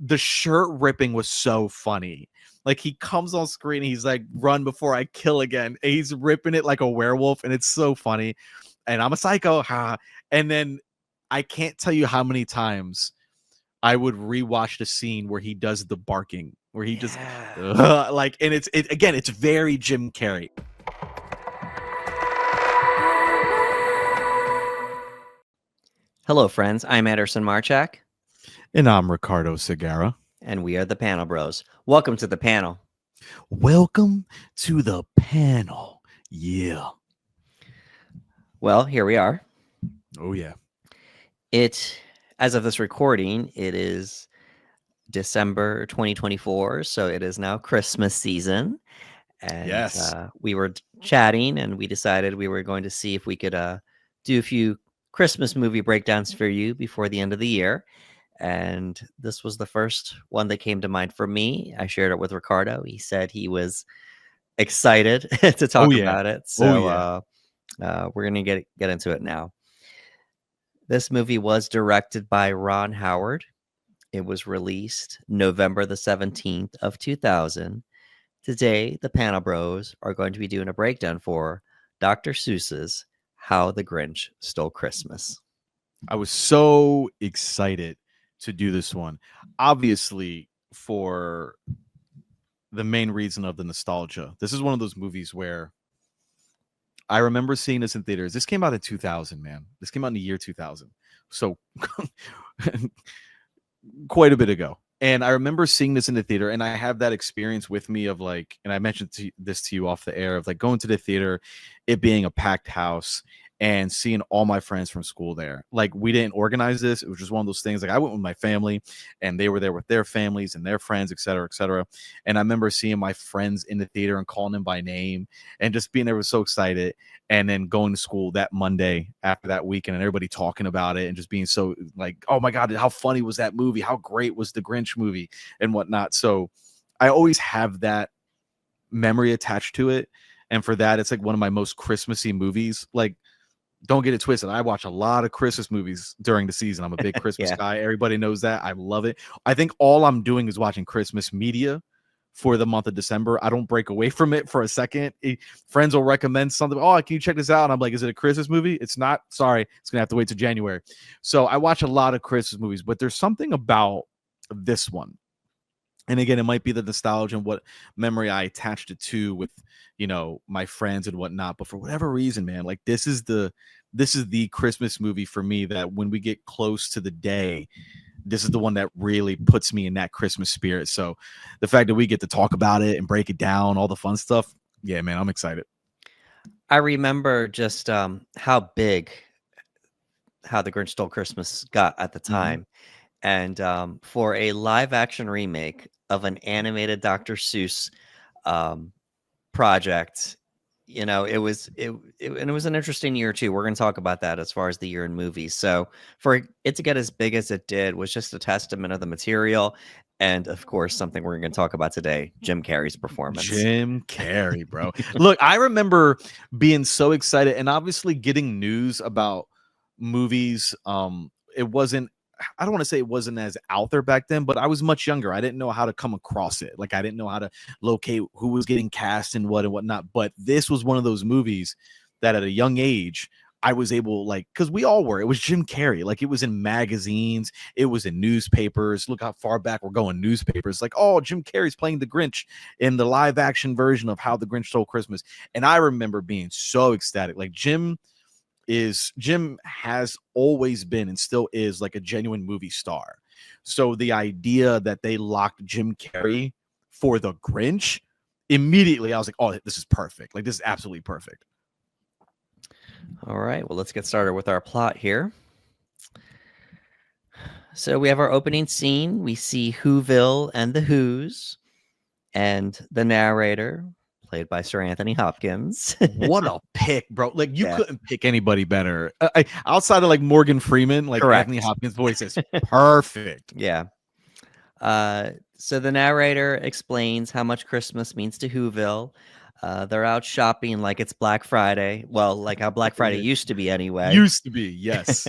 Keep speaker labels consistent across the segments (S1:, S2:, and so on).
S1: the shirt ripping was so funny. Like he comes on screen, he's like, "Run before I kill again." And he's ripping it like a werewolf, and it's so funny. And I'm a psycho, ha. And then I can't tell you how many times I would rewatch the scene where he does the barking, where he just like, and it's again, it's very Jim Carrey.
S2: Hello, friends. I'm Anderson Marchak.
S1: And I'm Ricardo Segarra.
S2: And we are the Panel Bros. Welcome to the panel.
S1: Welcome to the panel. Yeah.
S2: Well, here we are.
S1: Oh, yeah.
S2: As of this recording, it is December 2024, so it is now Christmas season. And
S1: yes,
S2: we were chatting, and we decided we were going to see if we could do a few Christmas movie breakdowns for you before the end of the year. And this was the first one that came to mind for me. I shared it with Ricardo. He said he was excited to talk about it. So we're going to get into it now. This movie was directed by Ron Howard. It was released November the 17th of 2000. Today, the Panel Bros are going to be doing a breakdown for Dr. Seuss's How the Grinch Stole Christmas.
S1: I was so excited to do this one, obviously for the main reason of the nostalgia. This is one of those movies where I remember seeing this in theaters. This came out in 2000, man. This came out in the year 2000. So quite a bit ago. And I remember seeing this in the theater, and I have that experience with me of like, and I mentioned this to you off the air, of like going to the theater, it being a packed house, and seeing all my friends from school there. Like, we didn't organize this. It was just one of those things. Like, I went with my family, and they were there with their families and their friends, et cetera, et cetera. And I remember seeing my friends in the theater and calling them by name and just being there, was so excited. And then going to school that Monday after that weekend, and everybody talking about it and just being so like, oh my God, how funny was that movie? How great was the Grinch movie and whatnot. So I always have that memory attached to it. And for that, it's like one of my most Christmassy movies. Like, don't get it twisted. I watch a lot of Christmas movies during the season. I'm a big Christmas guy. Everybody knows that. I love it. I think all I'm doing is watching Christmas media for the month of December. I don't break away from it for a second. Friends will recommend something. Oh, can you check this out? And I'm like, is it a Christmas movie? It's not. Sorry. It's going to have to wait till January. So I watch a lot of Christmas movies, but there's something about this one. And again, it might be the nostalgia and what memory I attached it to with, you know, my friends and whatnot. But for whatever reason, man, like this is the Christmas movie for me that when we get close to the day, this is the one that really puts me in that Christmas spirit. So the fact that we get to talk about it and break it down, all the fun stuff. Yeah, man, I'm excited.
S2: I remember just how big How the Grinch Stole Christmas got at the time. And for a live action remake of an animated Dr. Seuss project, you know, it was an interesting year too. We're going to talk about that as far as the year in movies. So for it to get as big as it did was just a testament of the material. And of course, something we're going to talk about today, Jim Carrey's performance.
S1: Jim Carrey, bro. Look, I remember being so excited, and obviously getting news about movies. It wasn't, I don't want to say it wasn't as out there back then, but I was much younger. I didn't know how to come across it. Like, I didn't know how to locate who was getting cast and what and whatnot. But this was one of those movies that at a young age, I was able, like, because we all were. It was Jim Carrey. Like, it was in magazines. It was in newspapers. Look how far back we're going. Newspapers. Like, oh, Jim Carrey's playing the Grinch in the live action version of How the Grinch Stole Christmas. And I remember being so ecstatic. Like, Jim has always been and still is like a genuine movie star. So the idea that they locked Jim Carrey for the Grinch, immediately I was like, oh, this is perfect. Like, this is absolutely perfect.
S2: All right, well, let's get started with our plot here. So we have our opening scene. We see Whoville and the Who's, and the narrator, played by Sir Anthony Hopkins.
S1: What a pick, bro. Like, you couldn't pick anybody better. Outside of like Morgan Freeman, like
S2: Correct.
S1: Anthony Hopkins' voice is perfect.
S2: Yeah. So the narrator explains how much Christmas means to Whoville. They're out shopping like it's Black Friday. Well, like how Black Friday used to be anyway.
S1: Used to be, yes.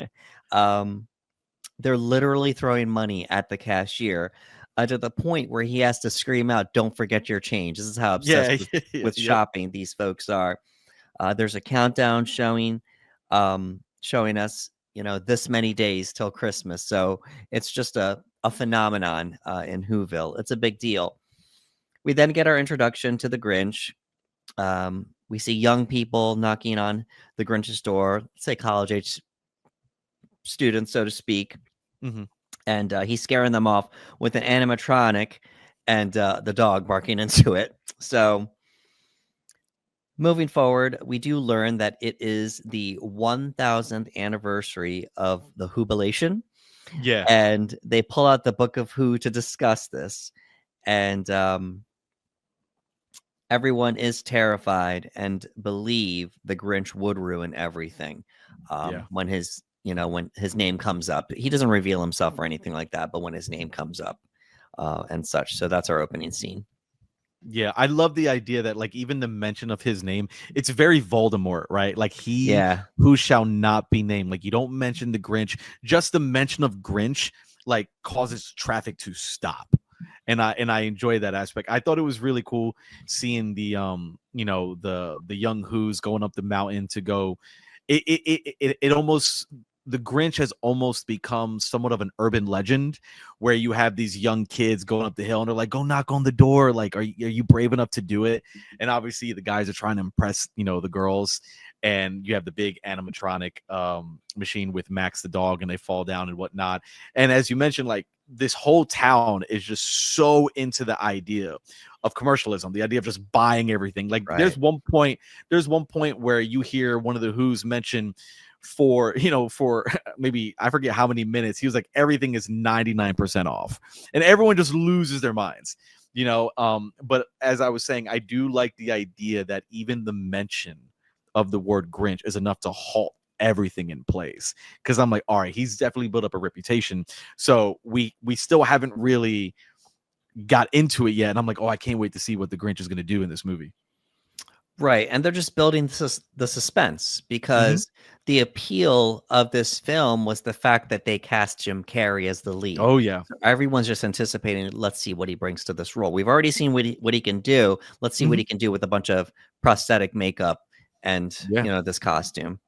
S2: They're literally throwing money at the cashier. to the point where he has to scream out, "Don't forget your change." This is how obsessed
S1: Yeah,
S2: with
S1: yep.
S2: shopping these folks are. There's a countdown showing us, this many days till Christmas. So it's just a phenomenon in Whoville. It's a big deal. We then get our introduction to the Grinch. We see young people knocking on the Grinch's door, say college age students, so to speak,
S1: Mhm.
S2: and he's scaring them off with an animatronic and the dog barking into it. So moving forward, we do learn that it is the 1000th anniversary of the Whobilation,
S1: Yeah,
S2: and they pull out the Book of Who to discuss this. And everyone is terrified and believe the Grinch would ruin everything
S1: yeah.
S2: when when his name comes up. He doesn't reveal himself or anything like that, but when his name comes up and such. So that's our opening scene.
S1: Yeah, I love the idea that like even the mention of his name, it's very Voldemort, right? Like he
S2: Yeah,
S1: who shall not be named. Like you don't mention the Grinch, just the mention of Grinch like causes traffic to stop. And I enjoy that aspect. I thought it was really cool seeing the the young Who's going up the mountain to go. It almost, the Grinch has almost become somewhat of an urban legend where you have these young kids going up the hill and they're like, go knock on the door. Like, are you brave enough to do it? And obviously the guys are trying to impress, the girls. And you have the big animatronic machine with Max the dog, and they fall down and whatnot. And as you mentioned, like this whole town is just so into the idea of commercialism, the idea of just buying everything. Like
S2: right.
S1: there's one point where you hear one of the Who's mention for maybe I forget how many minutes, he was like, everything is 99% off, and everyone just loses their minds. But as I was saying, I do like the idea that even the mention of the word Grinch is enough to halt everything in place, because I'm like, all right, he's definitely built up a reputation. So we still haven't really got into it yet, and I'm like, oh, I can't wait to see what the Grinch is going to do in this movie.
S2: Right, and they're just building the suspense
S1: Mm-hmm.
S2: because the appeal of this film was the fact that they cast Jim Carrey as the lead.
S1: Oh yeah.
S2: So everyone's just anticipating, let's see what he brings to this role. We've already seen what he can do. Let's see what
S1: Mm-hmm.
S2: he can do with a bunch of prosthetic makeup and
S1: Yeah.
S2: this costume.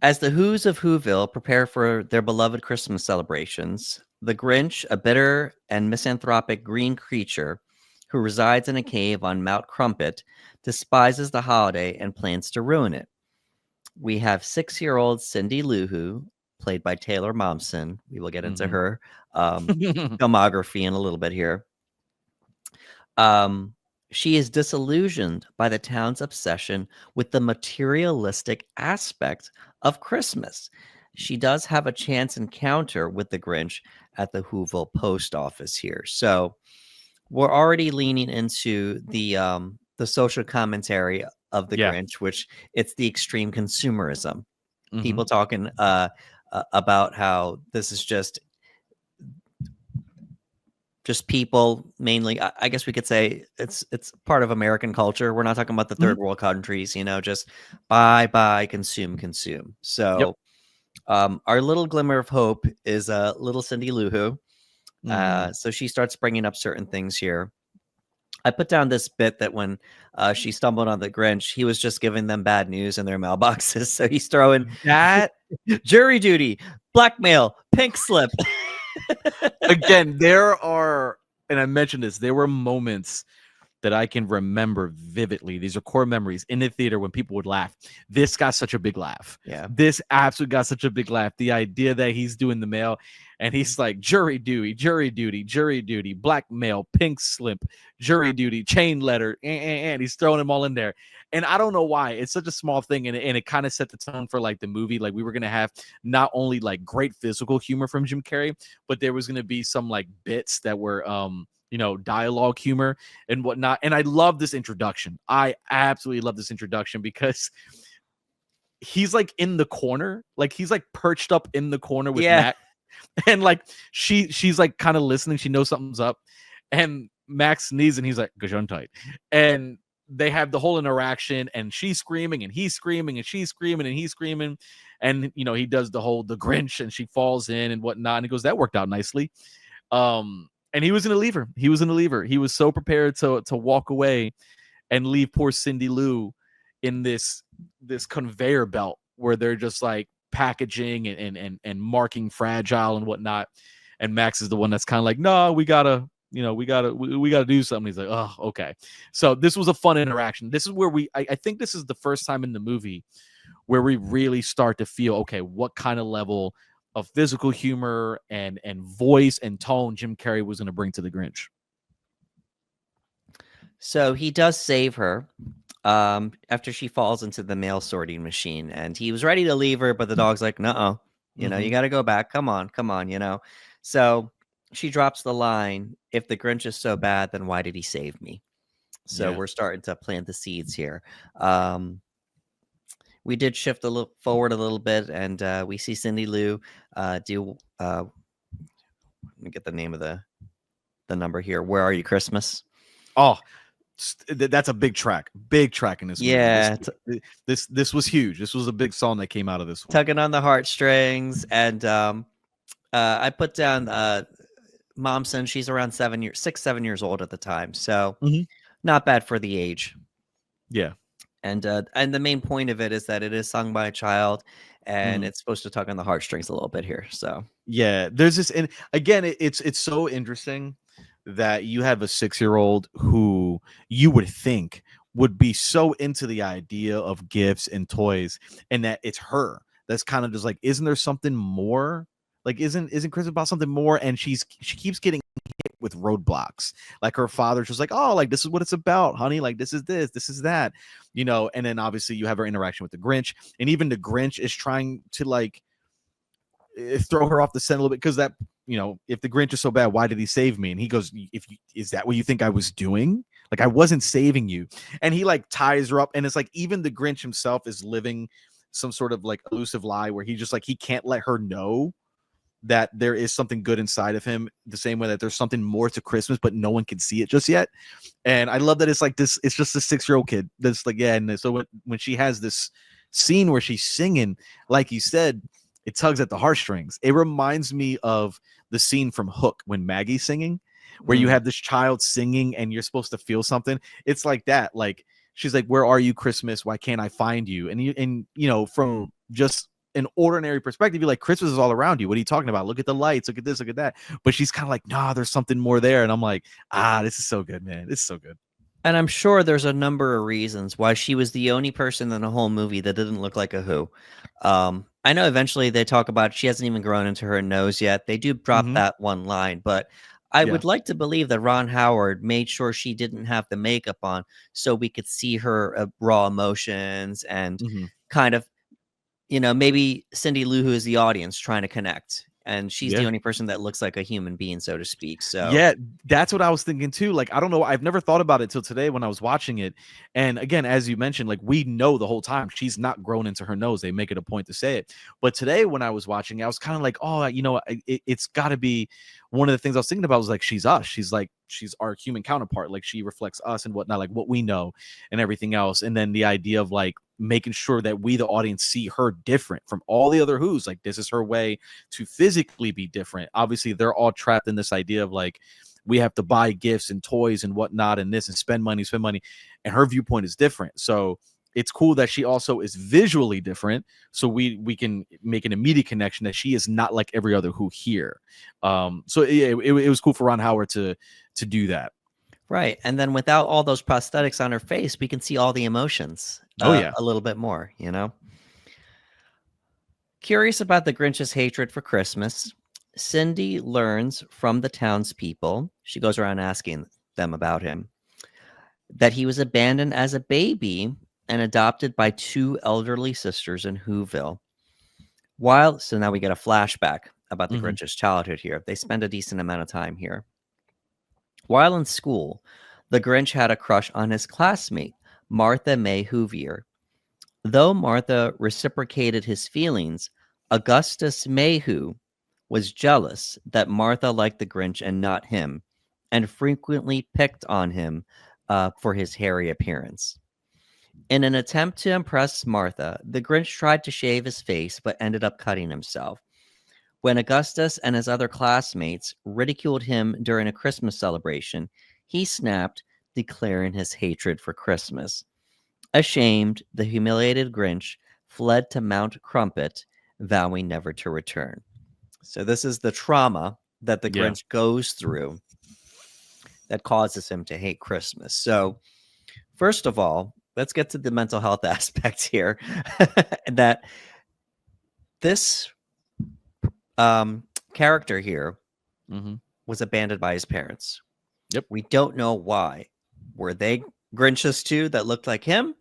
S2: As the Who's of Whoville prepare for their beloved Christmas celebrations, the Grinch, a bitter and misanthropic green creature who resides in a cave on Mount Crumpet, despises the holiday and plans to ruin it. We have 6-year-old Cindy Lou Who, played by Taylor Momsen. We will get into
S1: Mm-hmm.
S2: her filmography in a little bit here. She is disillusioned by the town's obsession with the materialistic aspect of Christmas. She does have a chance encounter with the Grinch at the Whoville post office here. So we're already leaning into the social commentary of the
S1: Yeah.
S2: Grinch, which it's the extreme consumerism.
S1: Mm-hmm.
S2: People talking about how this is just people mainly. I guess we could say it's part of American culture. We're not talking about the
S1: Mm-hmm.
S2: third world countries, just buy, consume.
S1: Yep.
S2: So our little glimmer of hope is little Cindy Lou Who.
S1: Mm-hmm.
S2: So she starts bringing up certain things here. I put down this bit that when she stumbled on the Grinch, he was just giving them bad news in their mailboxes. So he's throwing
S1: That
S2: jury duty, blackmail, pink slip.
S1: again, and I mentioned this, there were moments that I can remember vividly. These are core memories in the theater when people would laugh. This got such a big laugh.
S2: Yeah.
S1: This absolutely got such a big laugh. The idea that he's doing the mail and he's like, jury duty, blackmail, pink slip, jury duty, chain letter, and he's throwing them all in there. And I don't know why. It's such a small thing, and it kind of set the tone for like the movie. Like we were gonna have not only like great physical humor from Jim Carrey, but there was gonna be some like bits that were dialogue humor and whatnot. And I love this introduction. I absolutely love this introduction because he's like in the corner, like he's like perched up in the corner with
S2: Yeah.
S1: Matt, and like she's like kind of listening. She knows something's up, and Max sneezes, and he's like Gesundheit, and they have the whole interaction, and she's screaming and he's screaming and she's screaming and he's screaming, and he does the Grinch, and she falls in and whatnot, and he goes, that worked out nicely. And he was gonna leave her. He was so prepared to walk away and leave poor Cindy Lou in this conveyor belt where they're just like packaging and marking fragile and whatnot. And Max is the one that's kind of like, no, we gotta do something. He's like, oh, okay. So this was a fun interaction. This is where I think this is the first time in the movie where we really start to feel, okay, what kind of level of physical humor and voice and tone Jim Carrey was going to bring to the Grinch.
S2: So he does save her after she falls into the mail sorting machine, and he was ready to leave her, but the dog's like, "No, you got to go back. Come on, So she drops the line, "If the Grinch is so bad, then why did he save me?" So we're starting to plant the seeds here. We did shift forward a little bit, and we see Cindy Lou do. Let me get the name of the number here. Where Are You, Christmas?
S1: Oh, that's a big track in this movie.
S2: Yeah,
S1: this was huge. This was a big song that came out of this one.
S2: Tugging on the heartstrings. And I put down Momsen. She's around 7 years old at the time, so not bad for the age.
S1: Yeah.
S2: And the main point of it is that it is sung by a child, and it's supposed to tug on the heartstrings a little bit here. So
S1: yeah, there's this, and again, it's so interesting that you have a 6-year-old who you would think would be so into the idea of gifts and toys, and that it's her that's kind of just like, isn't there something more? Like, isn't Christmas about something more? And she keeps getting hit with roadblocks. Like, her father's just like, oh, like, this is what it's about, honey. Like, this is that, and then obviously you have her interaction with the Grinch, and even the Grinch is trying to like throw her off the scent a little bit, because that, if the Grinch is so bad, why did he save me? And he goes, is that what you think I was doing? Like, I wasn't saving you. And he like ties her up, and it's like even the Grinch himself is living some sort of like elusive lie where he just like, he can't let her know that there is something good inside of him, the same way that there's something more to Christmas, but no one can see it just yet. And I love that it's like this, it's just a 6-year-old kid that's like, yeah. And so when she has this scene where she's singing, like you said, it tugs at the heartstrings. It reminds me of the scene from Hook when Maggie's singing, where you have this child singing and you're supposed to feel something. It's like that. Like, she's like, where are you, Christmas? Why can't I find you? And from just an ordinary perspective, you're like, Christmas is all around you. What are you talking about? Look at the lights. Look at this. Look at that. But she's kind of like, nah, there's something more there. And I'm like, this is so good, man. It's so good.
S2: And I'm sure there's a number of reasons why she was the only person in the whole movie that didn't look like a Who. I know eventually they talk about she hasn't even grown into her nose yet. They do drop that one line, but I would like to believe that Ron Howard made sure she didn't have the makeup on so we could see her raw emotions and kind of, maybe Cindy Lou, who is the audience, trying to connect. And she's the only person that looks like a human being, so to speak. So
S1: yeah, that's what I was thinking too. Like, I don't know. I've never thought about it till today when I was watching it. And again, as you mentioned, like, we know the whole time she's not grown into her nose. They make it a point to say it. But today when I was watching, I was kind of like, oh, it's got to be one of the things I was thinking about was like, she's us. She's like, she's our human counterpart. Like, she reflects us and whatnot, like what we know and everything else. And then the idea of like making sure that we, the audience, see her different from all the other Who's. Like, this is her way to physically be different. Obviously, they're all trapped in this idea of like, we have to buy gifts and toys and whatnot and this and spend money. And her viewpoint is different. So it's cool that she also is visually different. So we can make an immediate connection that she is not like every other Who here. So it was cool for Ron Howard to do that.
S2: Right. And then without all those prosthetics on her face, we can see all the emotions a little bit more, Curious about the Grinch's hatred for Christmas, Cindy learns from the townspeople, she goes around asking them about him, that he was abandoned as a baby and adopted by 2 elderly sisters in Whoville. So now we get a flashback about the Grinch's childhood here. They spend a decent amount of time here. While in school, the Grinch had a crush on his classmate, Martha May Whovier. Though Martha reciprocated his feelings, Augustus Mayhew was jealous that Martha liked the Grinch and not him, and frequently picked on him for his hairy appearance. In an attempt to impress Martha, the Grinch tried to shave his face but ended up cutting himself. When Augustus and his other classmates ridiculed him during a Christmas celebration, he snapped, declaring his hatred for Christmas. Ashamed, the humiliated Grinch fled to Mount Crumpet, vowing never to return. So this is the trauma that the
S1: Yeah.
S2: Grinch goes through that causes him to hate Christmas. So, first of all, let's get to the mental health aspect here. That this character here
S1: Mm-hmm.
S2: was abandoned by his parents.
S1: Yep.
S2: We don't know why. Were they Grinches too that looked like him,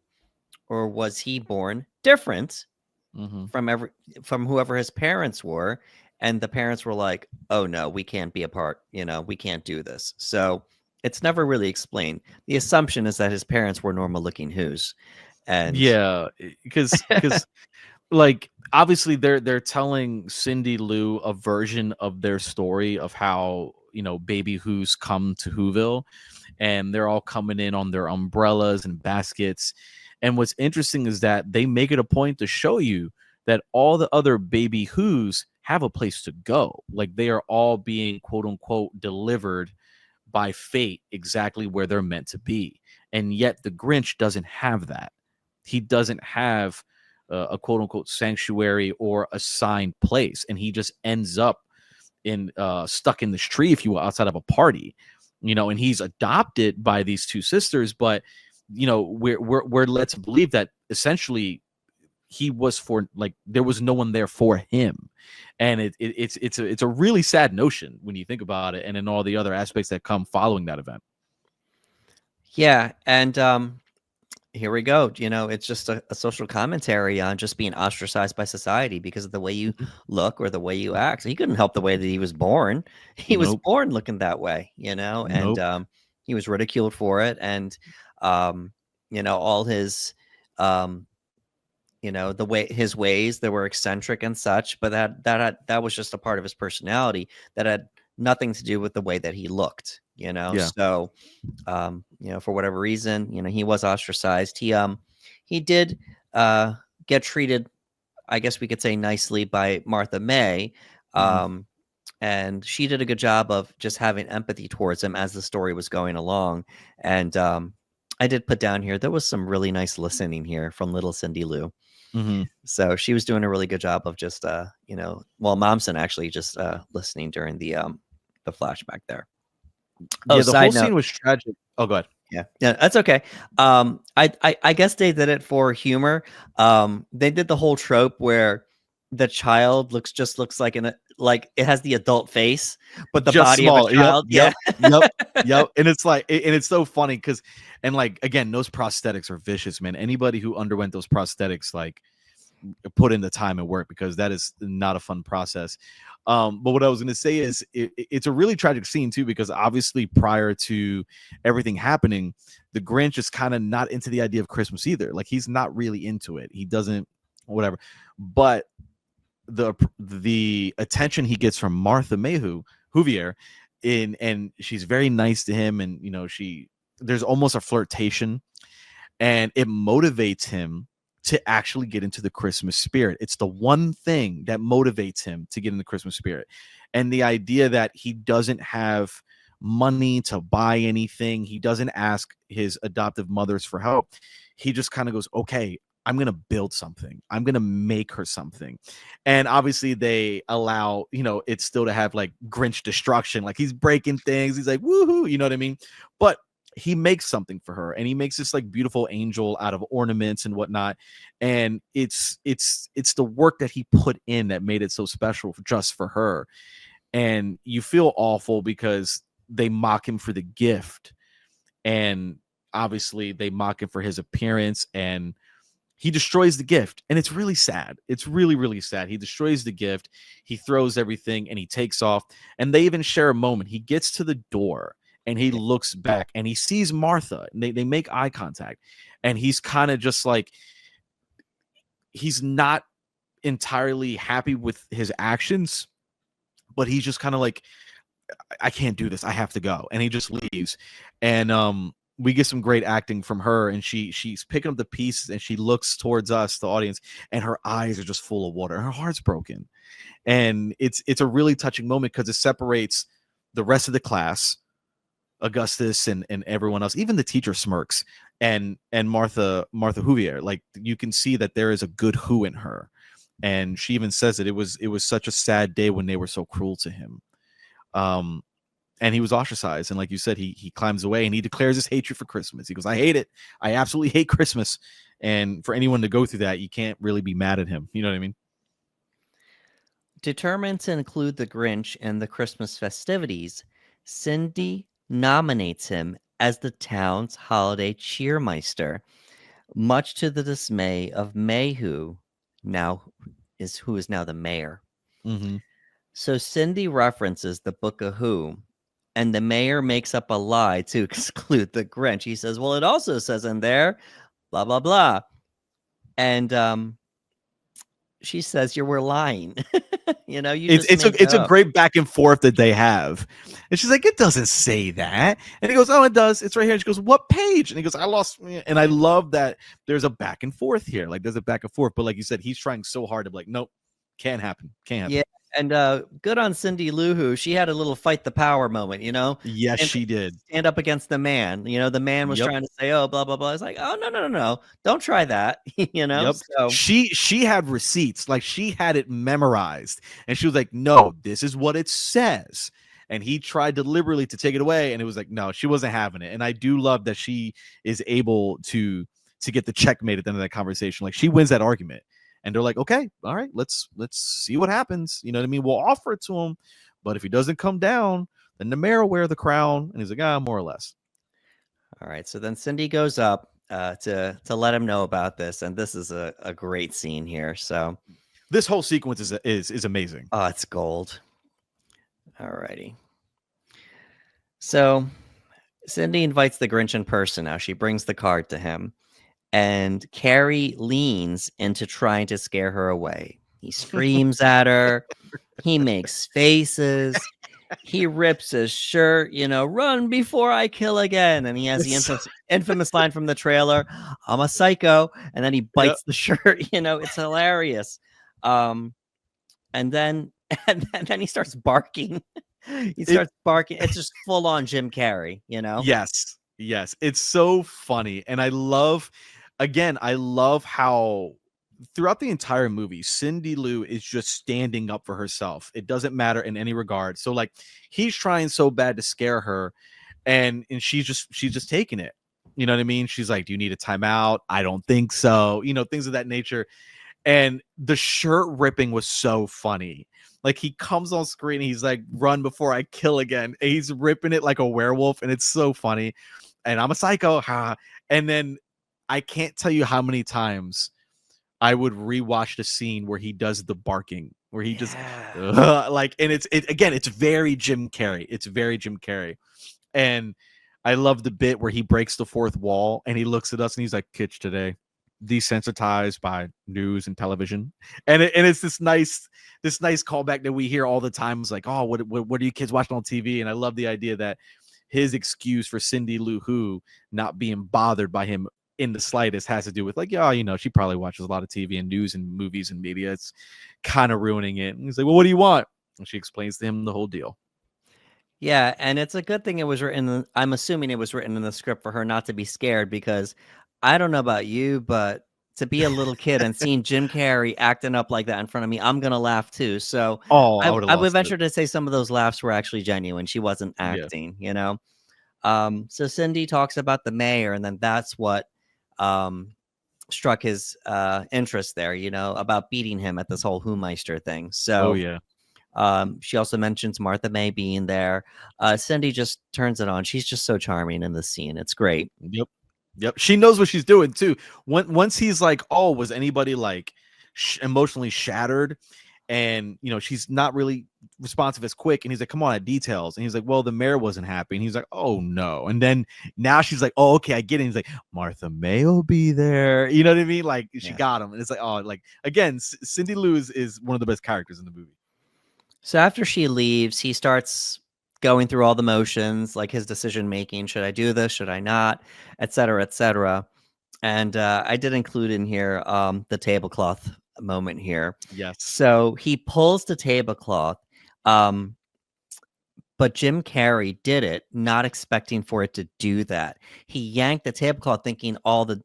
S2: or was he born different
S1: Mm-hmm.
S2: from whoever his parents were? And the parents were like, "Oh no, we can't be apart. We can't do this." So it's never really explained. The assumption is that his parents were normal-looking Who's, and
S1: Yeah, because like obviously they're telling Cindy Lou a version of their story of how baby Who's come to Whoville, and they're all coming in on their umbrellas and baskets. And what's interesting is that they make it a point to show you that all the other baby Who's have a place to go. Like they are all being quote unquote delivered by fate exactly where they're meant to be. And yet the Grinch doesn't have that. He doesn't have a quote unquote sanctuary or assigned place. And he just ends up in stuck in this tree, if you will, outside of a party, and he's adopted by these two sisters. But, we're led to believe that essentially he was there was no one there for him. And it's a really sad notion when you think about it, and in all the other aspects that come following that event.
S2: yeah, and here we go. It's just a social commentary on just being ostracized by society because of the way you look or the way you act. He couldn't help the way that he was born. He was
S1: Nope.
S2: born looking that way, and
S1: Nope.
S2: he was ridiculed for it. And all his the way his ways that were eccentric and such, but that was just a part of his personality that had nothing to do with the way that he looked.
S1: Yeah.
S2: So for whatever reason, he was ostracized. He did get treated, I guess we could say, nicely by Martha May.
S1: Mhm.
S2: And she did a good job of just having empathy towards him as the story was going along. And I did put down here, there was some really nice listening here from little Cindy Lou.
S1: Mhm.
S2: So she was doing a really good job of just, Momsen actually just listening during the flashback there. Oh,
S1: Yeah, the whole
S2: side note.
S1: scene was tragic. Oh, go ahead.
S2: Yeah, that's okay. I guess they did it for humor. They did the whole trope where the child looks like like it has the adult face, but the
S1: Just
S2: body of a
S1: small. Yep.
S2: child. Yeah.
S1: Yep. Yep. Yep. And it's like, and it's so funny because, and like, again, those prosthetics are vicious, man. Anybody who underwent those prosthetics, like, put in the time and work, because that is not a fun process. But what I was going to say is it's a really tragic scene too, because obviously prior to everything happening, the Grinch is kind of not into the idea of Christmas either. Like he's not really into it. He doesn't, whatever. But the attention he gets from Martha Mayhew, Huvier, and she's very nice to him, and there's almost a flirtation, and it motivates him to actually get into the Christmas spirit. It's the one thing that motivates him to get in the Christmas spirit. And the idea that he doesn't have money to buy anything, he doesn't ask his adoptive mothers for help. He just kind of goes, okay, I'm going to build something. I'm going to make her something. And obviously they allow, it still to have like Grinch destruction. Like he's breaking things. He's like, woohoo, you know what I mean? But he makes something for her, and he makes this like beautiful angel out of ornaments and whatnot. And it's the work that he put in that made it so special just for her. And you feel awful because they mock him for the gift, and obviously they mock him for his appearance, and he destroys the gift. And it's really sad. It's really, really sad. He destroys the gift, he throws everything, and he takes off. And they even share a moment. He gets to the door and he looks back and he sees Martha, and they make eye contact, and he's kind of just like, he's not entirely happy with his actions, but he's just kind of like, I can't do this, I have to go. And he just leaves. And we get some great acting from her, and she's picking up the pieces, and she looks towards us, the audience, and her eyes are just full of water. Her heart's broken, and it's a really touching moment because it separates the rest of the class, Augustus and everyone else, even the teacher smirks, and Martha Huvier. Like, you can see that there is a good who in her, and she even says it was such a sad day when they were so cruel to him. And he was ostracized, and like you said, he climbs away and he declares his hatred for Christmas. He goes, I hate it. I absolutely hate Christmas. And for anyone to go through that, you can't really be mad at him. You know what I mean?
S2: Determined to include the Grinch in the Christmas festivities, Cindy nominates him as the town's holiday cheermeister, much to the dismay of Mayhew, who is now the mayor.
S1: Mm-hmm.
S2: So Cindy references the Book of Who, and the mayor makes up a lie to exclude the Grinch. He says, well, it also says in there, blah, blah, blah. And she says, you were lying. You just made
S1: It's a
S2: up.
S1: great back and forth that they have. And she's like, it doesn't say that. And he goes, oh, it does. It's right here. And she goes, what page? And he goes, I lost. And I love that there's a back and forth here. Like, there's a back and forth. But like you said, he's trying so hard to be like, nope, can't happen. Can't happen.
S2: Yeah. And good on Cindy Lou Who. She had a little fight the power moment,
S1: Yes, she did.
S2: Stand up against the man. The man was trying to say, oh, blah, blah, blah. It's like, oh, no. Don't try that.
S1: Yep.
S2: So
S1: she had receipts, like she had it memorized, and she was like, no, this is what it says. And he tried deliberately to take it away, and it was like, no, she wasn't having it. And I do love that she is able to get the checkmate at the end of that conversation. Like, she wins that argument. And they're like, okay, all right, let's see what happens. You know what I mean? We'll offer it to him, but if he doesn't come down, then the mayor will wear the crown. And he's like, more or less.
S2: All right. So then Cindy goes up to let him know about this, and this is a great scene here. So
S1: this whole sequence is amazing.
S2: Oh, it's gold. All righty. So Cindy invites the Grinch in person. Now she brings the card to him. And Carrie leans into trying to scare her away. He screams at her. He makes faces. He rips his shirt, run before I kill again. And he has the infamous line from the trailer, I'm a psycho. And then he bites the shirt. It's hilarious. And then he starts barking. He starts barking. It's just full on Jim Carrey,
S1: Yes. It's so funny. And I love how throughout the entire movie, Cindy Lou is just standing up for herself. It doesn't matter in any regard. So like, he's trying so bad to scare her, and she's just taking it. You know what I mean? She's like, do you need a timeout? I don't think so. Things of that nature. And the shirt ripping was so funny. Like, he comes on screen and he's like, run before I kill again. And he's ripping it like a werewolf, and it's so funny. And I'm a psycho. And then I can't tell you how many times I would rewatch the scene where he does the barking, where he just and it's very Jim Carrey. It's very Jim Carrey. And I love the bit where he breaks the fourth wall and he looks at us and he's like, kids today, desensitized by news and television. And it's this nice callback that we hear all the time. It's like, oh, what are you kids watching on TV? And I love the idea that his excuse for Cindy Lou Who not being bothered by him in the slightest has to do with like, she probably watches a lot of TV and news and movies and media. It's kind of ruining it. And he's like, well, what do you want? And she explains to him the whole deal.
S2: Yeah, and it's a good thing it was written. I'm assuming it was written in the script for her not to be scared, because I don't know about you, but to be a little kid and seeing Jim Carrey acting up like that in front of me, I'm gonna laugh too. So I would venture to say some of those laughs were actually genuine. She wasn't acting, So Cindy talks about the mayor, and then that's what struck his interest there, about beating him at this whole Whomeister thing. So she also mentions Martha May being there. Cindy just turns it on. She's just so charming in this scene. It's great.
S1: Yep. She knows what she's doing too. Once he's like, oh, was anybody like emotionally shattered? And she's not really responsive as quick. And he's like, come on, at details. And he's like, well, the mayor wasn't happy. And he's like, oh no. And then now she's like, oh, okay, I get it. And he's like, Martha May will be there. You know what I mean? Like, she got him. And it's like, oh, like, again, Cindy Lou is one of the best characters in the movie.
S2: So after she leaves, he starts going through all the motions, like his decision making. Should I do this? Should I not? Et cetera, et cetera. And I did include in here the tablecloth moment here.
S1: Yes.
S2: So he pulls the tablecloth, but Jim Carrey did it, not expecting for it to do that. He yanked the tablecloth thinking all the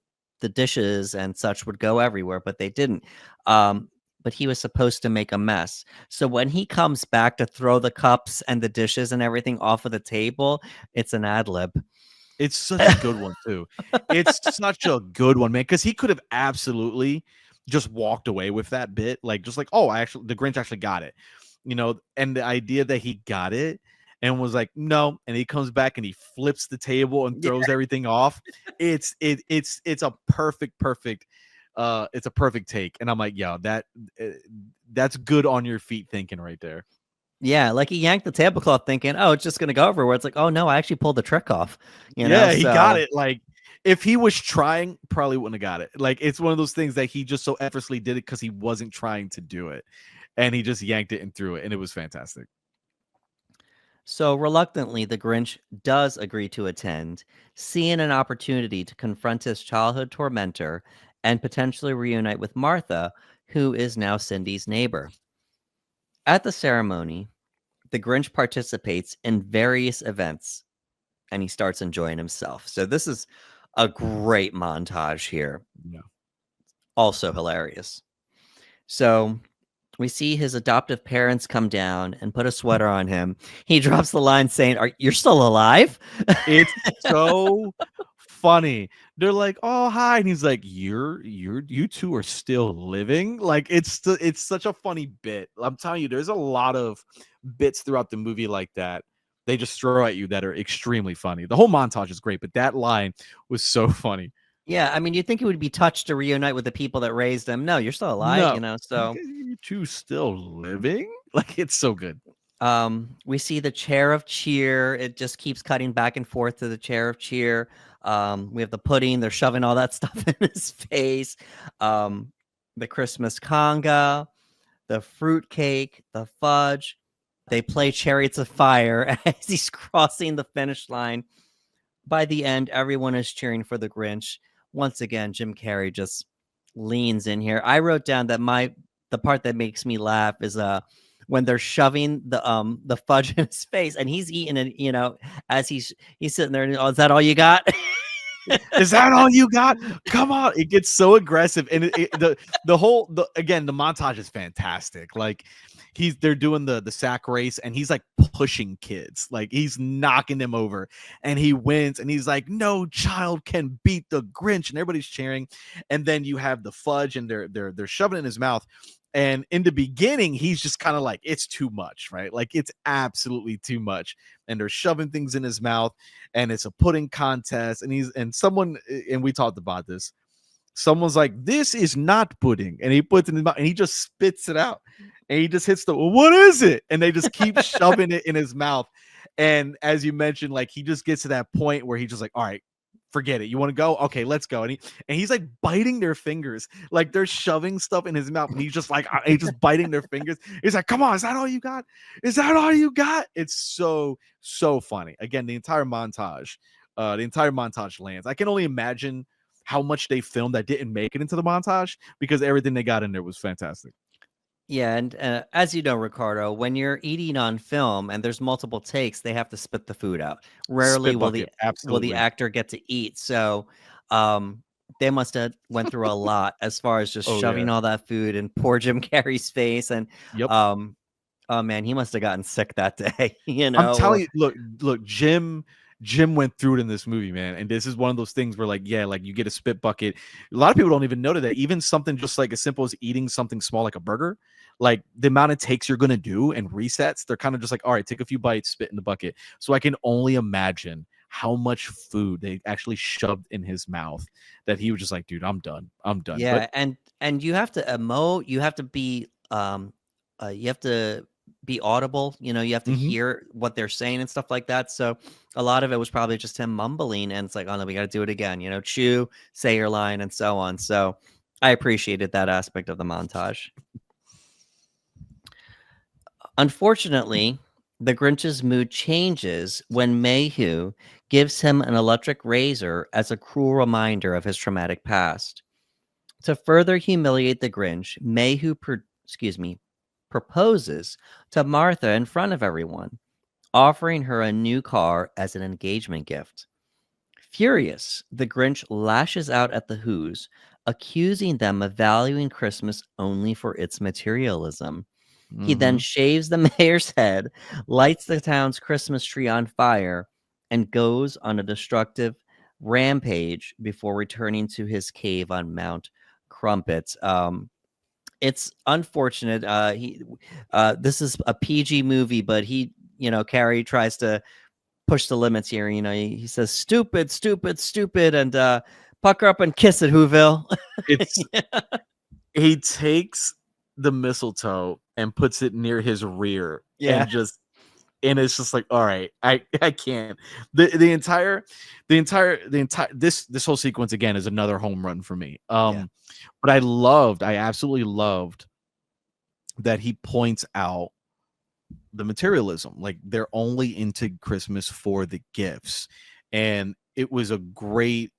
S2: dishes and such would go everywhere, but they didn't. But he was supposed to make a mess. So when he comes back to throw the cups and the dishes and everything off of the table, it's an ad lib.
S1: It's such a good one too. It's such a good one, man, because he could have absolutely just walked away with that bit, like just like, oh, the Grinch actually got it, and the idea that he got it and was like, no, and he comes back and he flips the table and throws everything off. It's a perfect it's a perfect take, and I'm like, yo, that's good on your feet thinking right there.
S2: Yeah, like he yanked the tablecloth thinking, oh, it's just gonna go everywhere. It's like, oh no, I actually pulled the trick off. You know,
S1: Yeah, he got
S2: so
S1: it. Like, if he was trying, probably wouldn't have got it. Like, it's one of those things that he just so effortlessly did it because he wasn't trying to do it, and he just yanked it and threw it, and it was fantastic.
S2: So reluctantly, the Grinch does agree to attend, seeing an opportunity to confront his childhood tormentor and potentially reunite with Martha, who is now Cindy's neighbor. At the ceremony, the Grinch participates in various events and he starts enjoying himself. So this is a great montage here.
S1: Yeah.
S2: Also hilarious. So we see his adoptive parents come down and put a sweater on him. He drops the line saying, you're still alive?
S1: It's so funny. They're like, "Oh, hi," and he's like, You two are still living." Like, it's such a funny bit. I'm telling you, there's a lot of bits throughout the movie like that. They just throw at you that are extremely funny. The whole montage is great, but that line was so funny.
S2: Yeah, I mean, you'd think he would be touched to reunite with the people that raised him. No, you're still alive,
S1: No,
S2: so
S1: you two still living? Like, it's so good.
S2: we see the chair of cheer. It just keeps cutting back and forth to the chair of cheer. We have the pudding. They're shoving all that stuff in his face. The Christmas conga, the fruit cake, the fudge. They play Chariots of Fire as he's crossing the finish line. By the end, everyone is cheering for the Grinch. Once again, Jim Carrey just leans in here. I wrote down that the part that makes me laugh is when they're shoving the fudge in his face and he's eating it, as he's sitting there and, oh, is that all you got?
S1: Is that all you got? Come on. It gets so aggressive. And the montage is fantastic. Like, they're doing the sack race and he's like pushing kids, like he's knocking them over and he wins and he's like, no child can beat the Grinch, and everybody's cheering. And then you have the fudge and they're shoving it in his mouth. And in the beginning, he's just kind of like, it's too much, right? Like, it's absolutely too much. And they're shoving things in his mouth, and it's a pudding contest. And we talked about this. Someone's like, this is not pudding. And he puts it in his mouth and he just spits it out. And he just hits what is it? And they just keep shoving it in his mouth. And as you mentioned, like, he just gets to that point where he's just like, all right, forget it. You want to go? Okay, let's go. And he's like biting their fingers, like they're shoving stuff in his mouth, and he's just like, he's just biting their fingers. He's like, come on, is that all you got? Is that all you got? It's so funny. Again, the entire montage lands. I can only imagine how much they filmed that didn't make it into the montage, because everything they got in there was fantastic.
S2: Yeah, and as you know, Ricardo, when you're eating on film and there's multiple takes, they have to spit the food out. Rarely will the actor get to eat. So they must have went through a lot as far as just shoving all that food in poor Jim Carrey's face. And oh man, he must have gotten sick that day.
S1: I'm telling you, look, Jim went through it in this movie, man. And this is one of those things where, like, yeah, like, you get a spit bucket. A lot of people don't even know that even something just like as simple as eating something small like a burger, like the amount of takes you're gonna do and resets, they're kind of just like, all right, take a few bites, spit in the bucket. So I can only imagine how much food they actually shoved in his mouth that he was just like, dude, I'm done.
S2: Yeah, and you have to emote, you have to be audible, you have to hear what they're saying and stuff like that. So a lot of it was probably just him mumbling, and it's like, oh no, we got to do it again, chew, say your line, and so on. So I appreciated that aspect of the montage. Unfortunately, The Grinch's mood changes when Mayhew gives him an electric razor as a cruel reminder of his traumatic past. To further humiliate the Grinch, Mayhew proposes to Martha in front of everyone, offering her a new car as an engagement gift. Furious, the Grinch lashes out at the Whos, accusing them of valuing Christmas only for its materialism. He then
S1: Mm-hmm.
S2: shaves the mayor's head, lights the town's Christmas tree on fire, and goes on a destructive rampage before returning to his cave on Mount Crumpet. It's unfortunate. This is a PG movie, but Carrie tries to push the limits here. He says, "Stupid, stupid, stupid," and pucker up and kiss it, Whoville.
S1: It's he takes the mistletoe and puts it near his rear
S2: Yeah.
S1: and it's just like, all right, I can't. The entire this whole sequence again is another home run for me.
S2: Yeah.
S1: But I absolutely loved that he points out the materialism. Like, they're only into Christmas for the gifts. And it's a great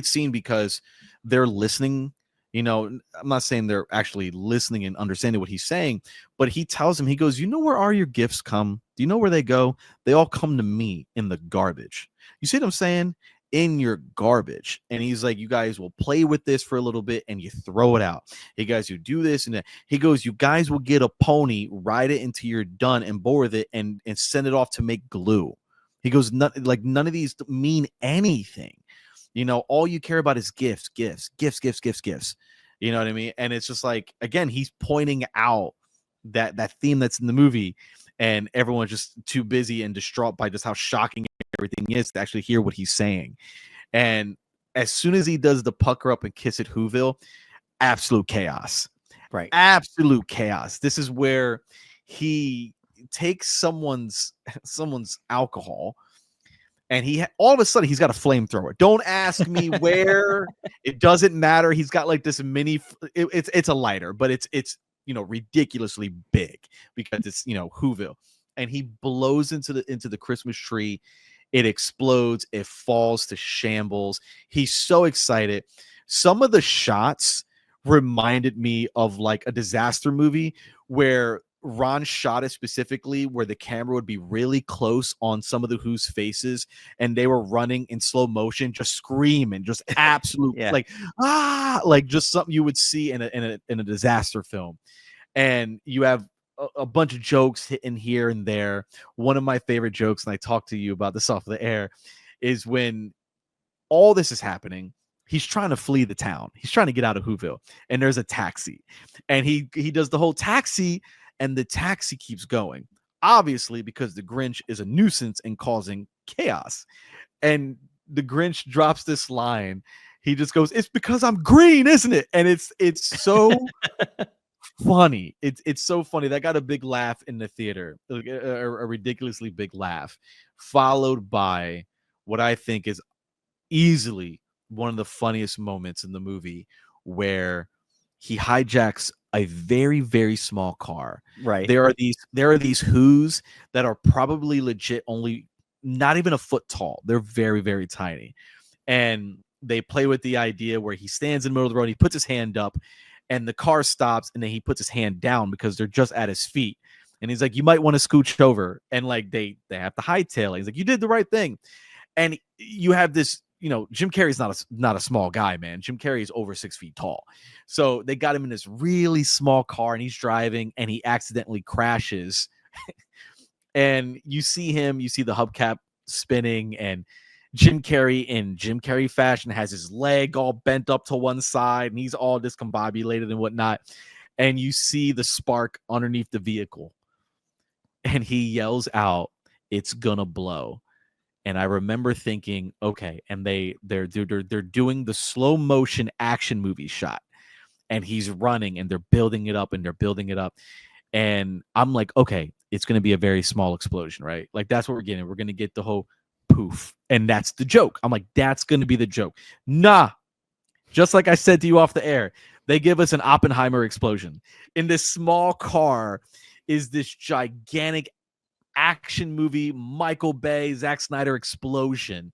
S1: scene because they're listening. I'm not saying they're actually listening and understanding what he's saying, but he tells him, he goes, where all your gifts come? Do you know where they go? They all come to me in the garbage. You see what I'm saying? In your garbage. And he's like, you guys will play with this for a little bit and you throw it out. Hey guys, you do this and that. He goes, you guys will get a pony, ride it until you're done and bore with it and send it off to make glue. He goes, none of these mean anything. All you care about is gifts. You know what I mean? And it's just like, again, he's pointing out that theme that's in the movie, and everyone's just too busy and distraught by just how shocking everything is to actually hear what he's saying. And as soon as he does the pucker up and kiss it, Whoville, absolute chaos.
S2: Right.
S1: Absolute chaos. This is where he takes someone's alcohol, and all of a sudden he's got a flamethrower. Don't ask me where. It doesn't matter. He's got like this mini. It's a lighter, but it's ridiculously big because it's Whoville, and he blows into the Christmas tree. It explodes. It falls to shambles. He's so excited. Some of the shots reminded me of like a disaster movie where Ron shot it specifically where the camera would be really close on some of the Who's faces, and they were running in slow motion, just screaming, just absolute
S2: Yeah.
S1: like just something you would see in a disaster film. And you have a bunch of jokes hitting here and there. One of my favorite jokes, and I talked to you about this off the air, is when all this is happening. He's trying to flee the town. He's trying to get out of Whoville, and there's a taxi, and he does the whole taxi, and the taxi keeps going, obviously because the Grinch is a nuisance and causing chaos. And the Grinch drops this line. He just goes, "It's because I'm green, isn't it?" And it's so funny. It's so funny. That got a big laugh in the theater, a ridiculously big laugh, followed by what I think is easily one of the funniest moments in the movie, where he hijacks a very, very small car.
S2: Right.
S1: There are these Who's that are probably legit only not even a foot tall. They're very, very tiny. And they play with the idea where he stands in the middle of the road, he puts his hand up, and the car stops, and then he puts his hand down because they're just at his feet. And he's like, you might want to scooch over. And like they have to hightail it. He's like, you did the right thing. And you have this, Jim Carrey's not a small guy, man. Jim Carrey is over 6 feet tall. So they got him in this really small car, and he's driving, and he accidentally crashes. And you see the hubcap spinning, and Jim Carrey in Jim Carrey fashion has his leg all bent up to one side, and he's all discombobulated and whatnot. And you see the spark underneath the vehicle, and he yells out, "It's gonna blow." And I remember thinking, okay, and they're doing the slow motion action movie shot, and he's running, and they're building it up, and I'm like, okay, it's going to be a very small explosion, right? Like, that's what we're getting. We're going to get the whole poof, and that's the joke. I'm like, that's going to be the joke. Nah, just like I said to you off the air, they give us an Oppenheimer explosion. In this small car is this gigantic action movie, Michael Bay, Zack Snyder explosion.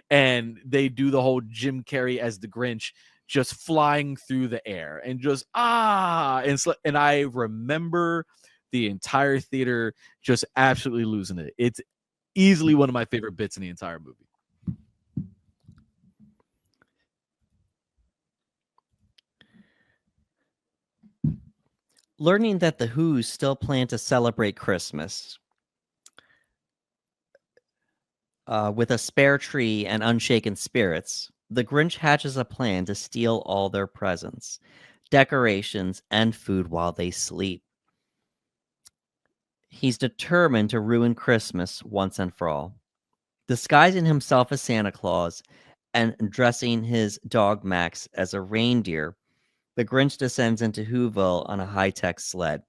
S1: And they do the whole Jim Carrey as the Grinch just flying through the air and just and I remember the entire theater just absolutely losing it. It's easily one of my favorite bits in the entire movie.
S2: Learning that the Who's still plan to celebrate Christmas with a spare tree and unshaken spirits, the Grinch hatches a plan to steal all their presents, decorations, and food while they sleep. He's determined to ruin Christmas once and for all. Disguising himself as Santa Claus and dressing his dog Max as a reindeer, the Grinch descends into Whoville on a high-tech sled.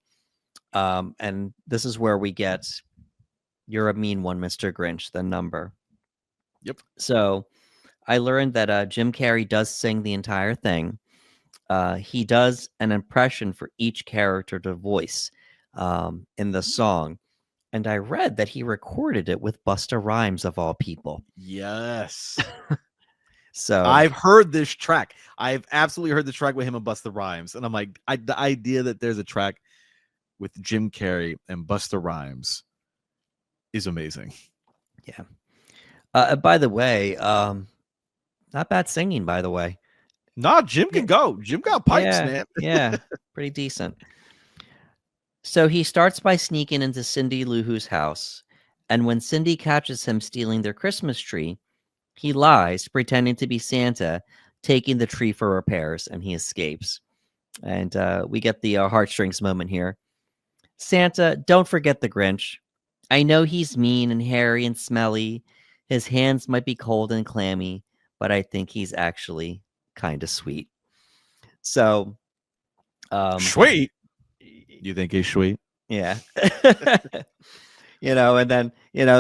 S2: And this is where we get "You're a Mean One, Mr. Grinch," the number.
S1: Yep.
S2: So I learned that Jim Carrey does sing the entire thing. He does an impression for each character to voice in the song. And I read that he recorded it with Busta Rhymes, of all people.
S1: Yes.
S2: So
S1: I've heard this track. I've absolutely heard the track with him and Busta Rhymes. And I'm like, the idea that there's a track with Jim Carrey and Busta Rhymes is amazing.
S2: Yeah. By the way, not bad singing, by the way.
S1: Nah, Jim can go. Jim got pipes, man.
S2: Yeah, pretty decent. So he starts by sneaking into Cindy Lou Who's house, and when Cindy catches him stealing their Christmas tree, he lies, pretending to be Santa, taking the tree for repairs, and he escapes. And we get the heartstrings moment here. Santa, don't forget the Grinch. I know he's mean and hairy and smelly. His hands might be cold and clammy, but I think he's actually kind of sweet. So,
S1: sweet. You think he's sweet?
S2: Yeah. And then,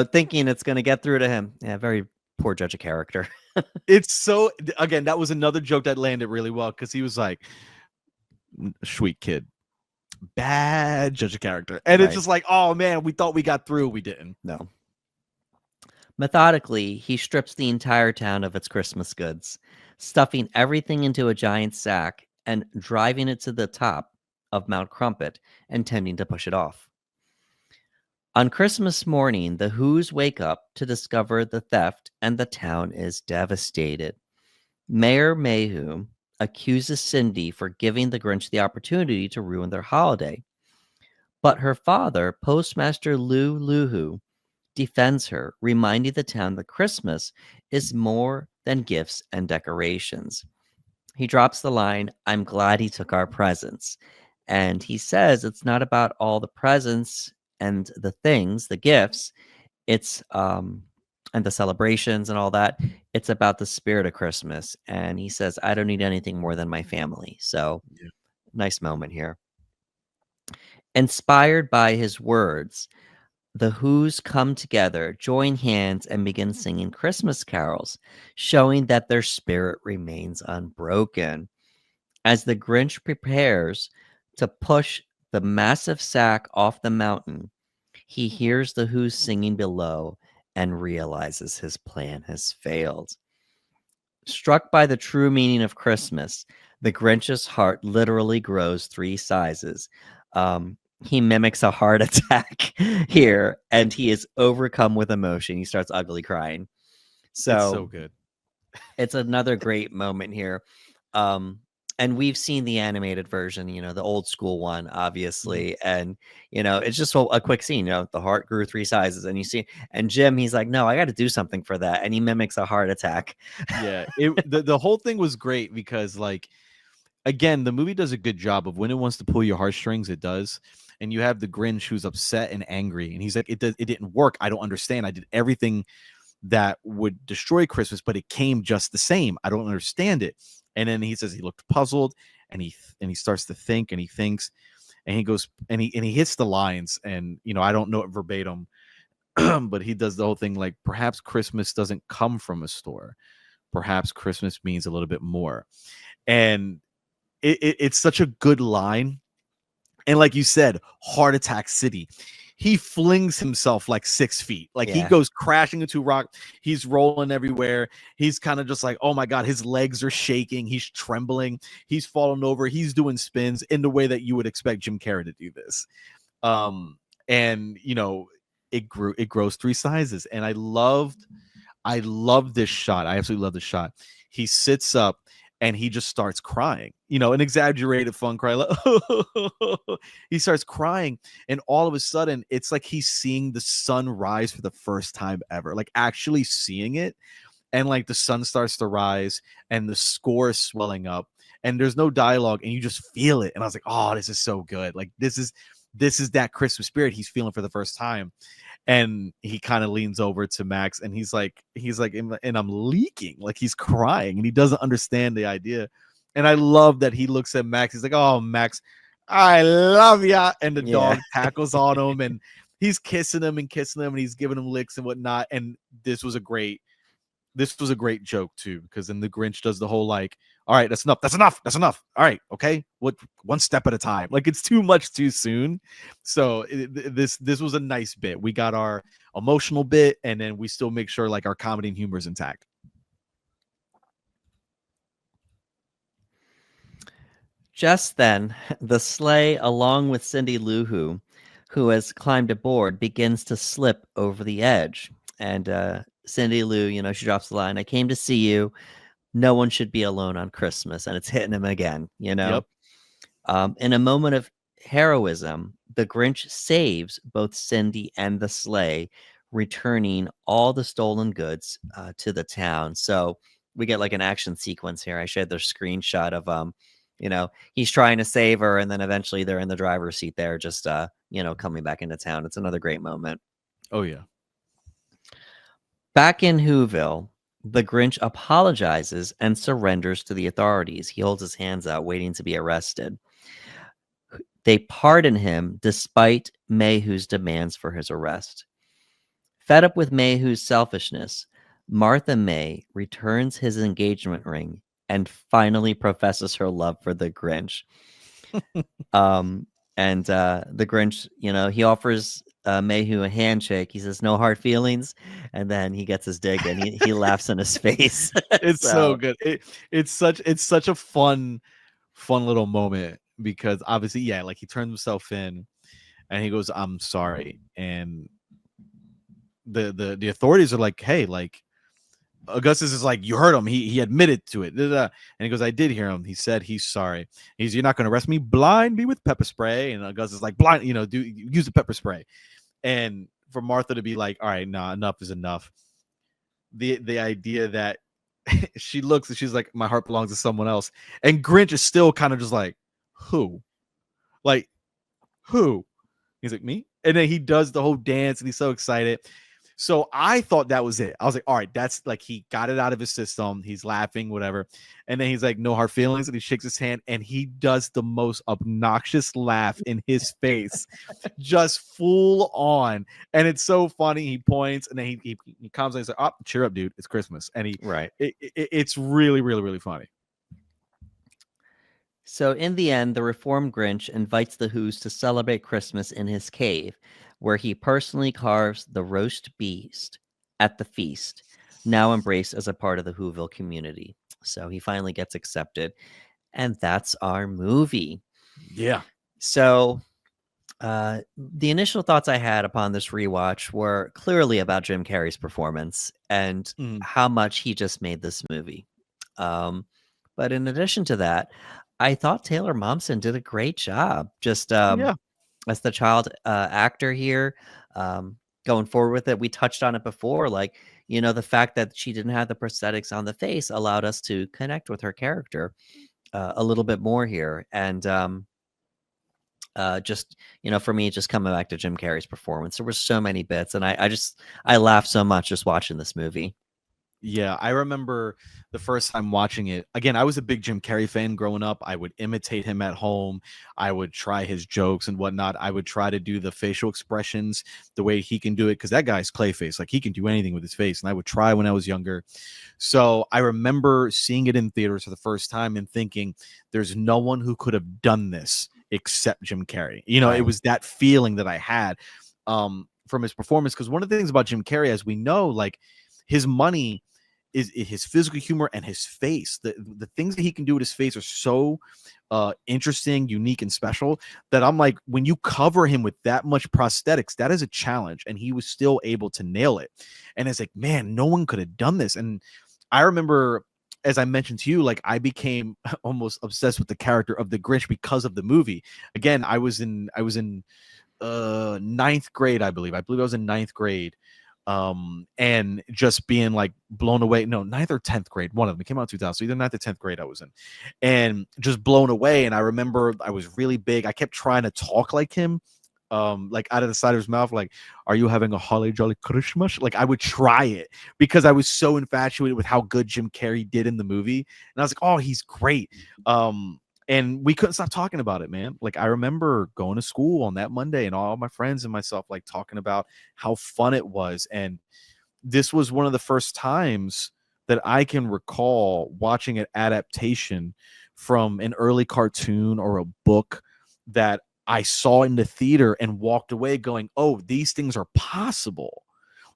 S2: thinking it's going to get through to him. Yeah, very poor judge of character.
S1: It's so, again, that was another joke that landed really well because he was like, sweet kid, bad judge of character. And it's just like, oh man, we thought we got through. We didn't.
S2: No. Methodically, he strips the entire town of its Christmas goods, stuffing everything into a giant sack and driving it to the top of Mount Crumpet, intending to push it off. On Christmas morning, the Who's wake up to discover the theft, and the town is devastated. Mayor Mayhew accuses Cindy for giving the Grinch the opportunity to ruin their holiday. But her father, Postmaster Lou Luhu, defends her, reminding the town that Christmas is more than gifts and decorations. He drops the line, "I'm glad he took our presents." And he says it's not about all the presents and the things, the gifts, it's and the celebrations and all that. It's about the spirit of Christmas. And he says, I don't need anything more than my family. So nice moment here. Inspired by his words, the Who's come together, join hands, and begin singing Christmas carols, showing that their spirit remains unbroken. As the Grinch prepares to push the massive sack off the mountain, he hears the Who's singing below and realizes his plan has failed. Struck by the true meaning of Christmas, the Grinch's heart literally grows 3 sizes. He mimics a heart attack here, and he is overcome with emotion. He starts ugly crying. So,
S1: it's so good.
S2: It's another great moment here. And we've seen the animated version, the old school one, obviously. And, it's just a quick scene, the heart grew 3 sizes, and you see, and Jim, he's like, no, I got to do something for that. And he mimics a heart attack.
S1: Yeah. The whole thing was great because, like, again, the movie does a good job of when it wants to pull your heartstrings, it does. And you have the Grinch who's upset and angry. And he's like, it didn't work. I don't understand. I did everything that would destroy Christmas, but it came just the same. I don't understand it. And then he says he looked puzzled, and he starts to think, and he thinks, and he goes and he hits the lines, and I don't know it verbatim, but he does the whole thing like, perhaps Christmas doesn't come from a store. Perhaps Christmas means a little bit more. And it's such a good line. And like you said, heart attack city. he flings himself like 6 feet. Like he
S2: Yeah.
S1: goes crashing into rock. He's rolling everywhere. He's kind of just like, oh my God, his legs are shaking. He's trembling. He's falling over. He's doing spins in the way that you would expect Jim Carrey to do this. And you know, it grows 3 sizes. And I love this shot. I absolutely love this shot. He sits up and he just starts crying, you know, an exaggerated fun cry. Like, he starts crying, and all of a sudden, it's like he's seeing the sun rise for the first time ever, like actually seeing it. And like the sun starts to rise, and the score is swelling up, and there's no dialogue, and you just feel it. And I was like, oh, this is so good. Like this is that Christmas spirit he's feeling for the first time. And he kind of leans over to Max, and he's like, and I'm leaking, like he's crying, and he doesn't understand the idea. And I love that he looks at Max. He's like, oh, Max, I love ya. And the dog tackles on him, and he's kissing him, and he's giving him licks and whatnot. And this was a great joke too, because then the Grinch does the whole like, all right, that's enough. All right, okay, what, one step at a time. Like it's too much too soon. So this was a nice bit. We got our emotional bit, and then we still make sure like our comedy and humor is intact.
S2: Just then, the sleigh, along with Cindy Lou who has climbed aboard, begins to slip over the edge. And Cindy Lou, you know, she drops the line, I came to see you. No one should be alone on Christmas. And it's hitting him again, you know?
S1: Yep.
S2: In a moment of heroism, the Grinch saves both Cindy and the sleigh, returning all the stolen goods to the town. So we get like an action sequence here. I shared the screenshot of you know, he's trying to save her, and then eventually they're in the driver's seat there, just you know, coming back into town. It's another great moment.
S1: Oh yeah.
S2: Back in Whoville, the Grinch apologizes and surrenders to the authorities. He holds his hands out, waiting to be arrested. They pardon him despite Mayhew's demands for his arrest. Fed up with Mayhew's selfishness, Martha May returns his engagement ring and finally professes her love for the Grinch. And the Grinch, you know, he offers Mayhew a handshake. He says, no hard feelings. And then he gets his dig, and he laughs in his face.
S1: It's so good. It's such a fun little moment, because obviously, yeah, like he turns himself in and he goes, I'm sorry. And the authorities are like, hey, like Augustus is like, you heard him. He admitted to it. And he goes, I did hear him. He said he's sorry. You're not going to arrest me. Blind me with pepper spray. And Augustus is like, blind, you know, use the pepper spray. And for Martha to be like, all right, nah, enough is enough. The idea that she looks and she's like, my heart belongs to someone else. And Grinch is still kind of just like, who? Like, who? He's like, me? And then he does the whole dance, and he's so excited. So I thought that was it. I was like, all right, that's like, he got it out of his system. He's laughing, whatever. And then he's like, no hard feelings. And he shakes his hand, and he does the most obnoxious laugh in his face, just full on. And it's so funny. He points, and then he comes and he's like, oh, cheer up, dude. It's Christmas. And it's really, really, really funny.
S2: So in the end, the reformed Grinch invites the Who's to celebrate Christmas in his cave, where he personally carves the roast beast at the feast, now embraced as a part of the Whoville community. So he finally gets accepted. And that's our movie.
S1: Yeah.
S2: So the initial thoughts I had upon this rewatch were clearly about Jim Carrey's performance and how much he just made this movie. But in addition to that, I thought Taylor Momsen did a great job. Just as the child actor here, going forward with it. We touched on it before, like, you know, the fact that she didn't have the prosthetics on the face allowed us to connect with her character a little bit more here. And just, you know, for me, just coming back to Jim Carrey's performance, there were so many bits, and I laughed so much just watching this movie.
S1: Yeah, I remember the first time watching it. Again, I was a big Jim Carrey fan growing up. I would imitate him at home. I would try his jokes and whatnot. I would try to do the facial expressions the way he can do it, because that guy's Clayface. Like, he can do anything with his face. And I would try when I was younger. So I remember seeing it in theaters for the first time and thinking, there's no one who could have done this except Jim Carrey. You know, It was that feeling that I had. from his performance. Because one of the things about Jim Carrey, as we know, like his money is his physical humor and his face. The things that he can do with his face are so interesting, unique, and special that I'm like, when you cover him with that much prosthetics, that is a challenge, and he was still able to nail it. And it's like, man, no one could have done this. And I remember, as I mentioned to you, like I became almost obsessed with the character of the Grinch because of the movie. Again, I was in ninth grade, I believe. I was in ninth grade, and just being like blown away. No, ninth or 10th grade, one of them. It came out in 2000, so either ninth or 10th grade I was in, and just blown away. And I remember I was really big. I kept trying to talk like him, like out of the side of his mouth, like, "Are you having a holly jolly Christmas?" Like I would try it because I was so infatuated with how good Jim Carrey did in the movie, and I was like, "Oh, he's great." And we couldn't stop talking about it, man. Like I remember going to school on that Monday and all my friends and myself like talking about how fun it was. And this was one of the first times that I can recall watching an adaptation from an early cartoon or a book that I saw in the theater and walked away going, "Oh, these things are possible."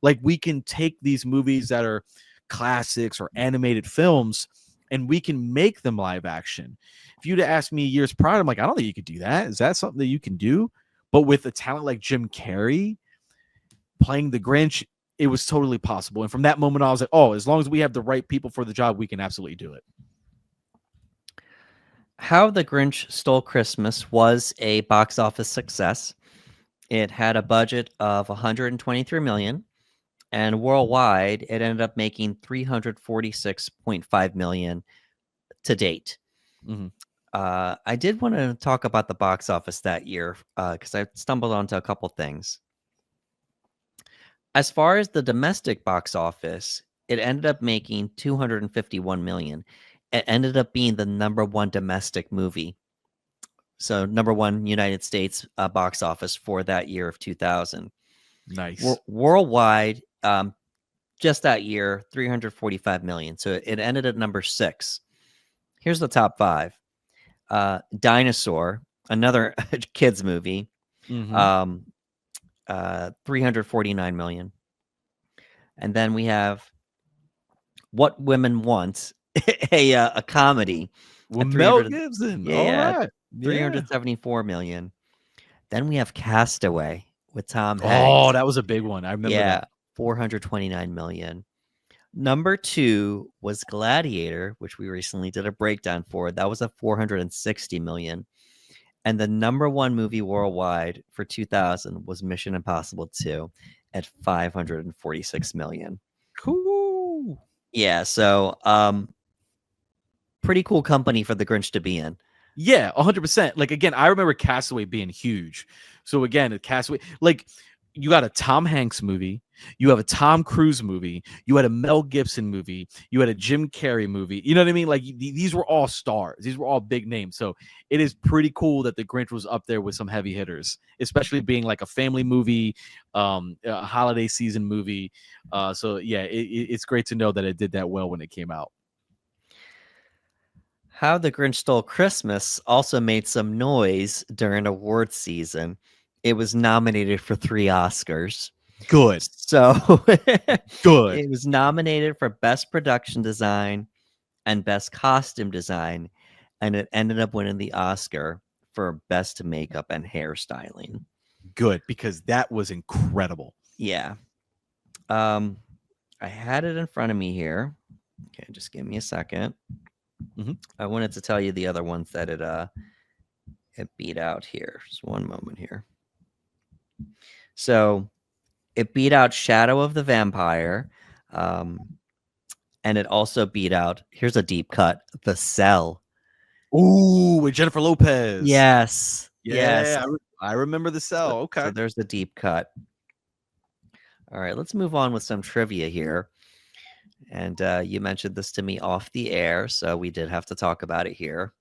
S1: Like we can take these movies that are classics or animated films and we can make them live action. If you'd asked me years prior, I'm like, I don't think you could do that. Is that something that you can do? But with a talent like Jim Carrey playing the Grinch, it was totally possible. And from that moment on, I was like, oh, as long as we have the right people for the job, we can absolutely do it.
S2: How the Grinch Stole Christmas was a box office success. It had a budget of 123 million, and worldwide it ended up making 346.5 million to date.
S1: Mm-hmm.
S2: I did want to talk about the box office that year because I stumbled onto a couple things. As far as the domestic box office, it ended up making 251 million. It ended up being the number one domestic movie. So number one United States box office for that year of 2000.
S1: Nice.
S2: Worldwide, just that year, 345 million. So it ended at number 6. Here's the top 5. Dinosaur, another kids movie,
S1: Mm-hmm.
S2: 349 million. And then we have What Women Want, a comedy.
S1: Well,
S2: At
S1: Mel
S2: 300,
S1: Gibson. All
S2: yeah,
S1: right. Yeah.
S2: 374 million. Then we have Castaway with Tom
S1: Oh,
S2: Hanks.
S1: that was a big one. I remember
S2: Yeah,
S1: that.
S2: 429 million. Number 2 was Gladiator, which we recently did a breakdown for. That was a 460 million. And the number one movie worldwide for 2000 was Mission Impossible 2 at 546 million.
S1: Cool.
S2: Yeah, so pretty cool company for the Grinch to be in.
S1: Yeah, 100%. Like again, I remember Castaway being huge. So again, a Castaway, like you got a Tom Hanks movie, you have a Tom Cruise movie, you had a Mel Gibson movie, you had a Jim Carrey movie. You know what I mean? Like these were all stars. These were all big names. So it is pretty cool that the Grinch was up there with some heavy hitters, especially being like a family movie, a holiday season movie. So yeah, it's great to know that it did that well when it came out.
S2: How the Grinch Stole Christmas also made some noise during awards season. It was nominated for 3 Oscars.
S1: Good.
S2: So
S1: Good.
S2: it was nominated for Best Production Design and Best Costume Design, and it ended up winning the Oscar for Best Makeup and Hairstyling.
S1: Good, because that was incredible.
S2: Yeah. I had it in front of me here. Okay, just give me a second.
S1: Mm-hmm.
S2: I wanted to tell you the other ones that it beat out here. Just one moment here. So it beat out Shadow of the Vampire, and it also beat out, here's a deep cut, The Cell.
S1: Ooh, with Jennifer Lopez.
S2: Yes. Yes.
S1: Yeah, I remember The Cell. Okay.
S2: So there's the deep cut. All right, let's move on with some trivia here. And you mentioned this to me off the air, so we did have to talk about it here.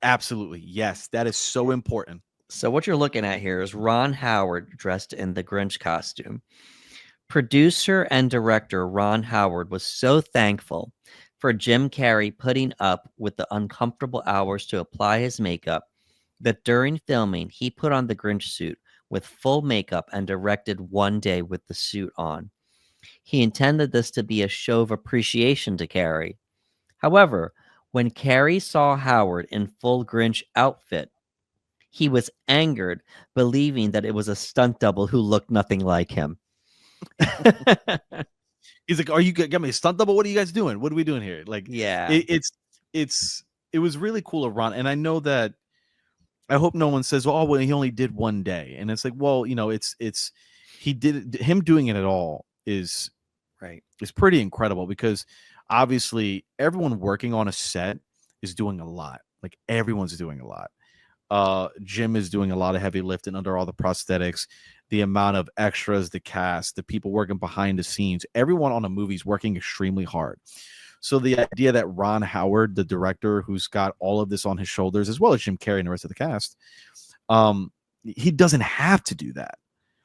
S1: Absolutely. Yes, that is so important.
S2: So what you're looking at here is Ron Howard dressed in the Grinch costume. Producer and director Ron Howard was so thankful for Jim Carrey putting up with the uncomfortable hours to apply his makeup that during filming, he put on the Grinch suit with full makeup and directed one day with the suit on. He intended this to be a show of appreciation to Carrey. However, when Carrey saw Howard in full Grinch outfit, he was angered, believing that it was a stunt double who looked nothing like him.
S1: He's like, "Are you got me a stunt double? What are you guys doing? What are we doing here?" Like,
S2: Yeah.
S1: it was really cool of Ron, and I know that. I hope no one says, "Oh, well, he only did one day," and it's like, well, it's he did him doing it at all
S2: Right.
S1: is pretty incredible because obviously everyone working on a set is doing a lot. Like everyone's doing a lot. Jim is doing a lot of heavy lifting under all the prosthetics, the amount of extras, the cast, the people working behind the scenes. Everyone on a movie is working extremely hard. So the idea that Ron Howard, the director, who's got all of this on his shoulders, as well as Jim Carrey and the rest of the cast, he doesn't have to do that.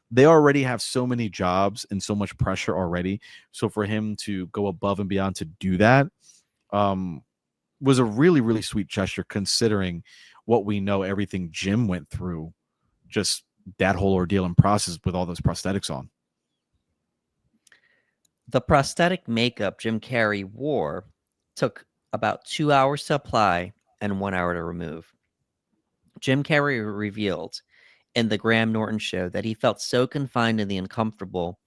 S1: They already have so many jobs and so much pressure already. So for him to go above and beyond to do that was a really, really sweet gesture considering what we know, everything Jim went through, just that whole ordeal and process with all those prosthetics on.
S2: The prosthetic makeup Jim Carrey wore took about 2 hours to apply and 1 hour to remove. Jim Carrey revealed in the Graham Norton show that he felt so confined in the uncomfortable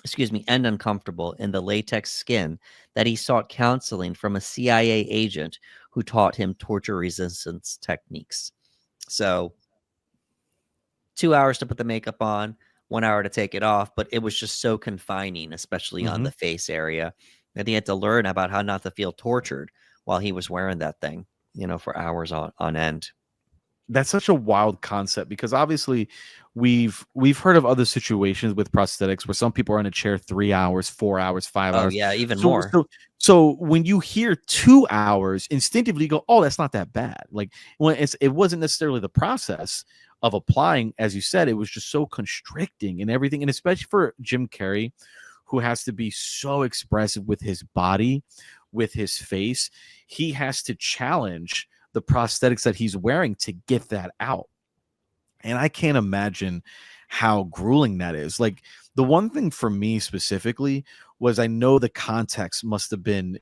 S2: in the latex skin that he sought counseling from a CIA agent who taught him torture resistance techniques. So 2 hours to put the makeup on, 1 hour to take it off, but it was just so confining, especially on the face area, that he had to learn about how not to feel tortured while he was wearing that thing, for hours on end.
S1: That's such a wild concept because obviously we've heard of other situations with prosthetics where some people are in a chair 3 hours, 4 hours, 5 hours.
S2: Yeah, even more.
S1: So when you hear 2 hours, instinctively you go, "Oh, that's not that bad." Like when it wasn't necessarily the process of applying, as you said, it was just so constricting and everything, and especially for Jim Carrey, who has to be so expressive with his body, with his face, he has to challenge the prosthetics that he's wearing to get that out. And I can't imagine how grueling that is. Like the one thing for me specifically was I know the context must have been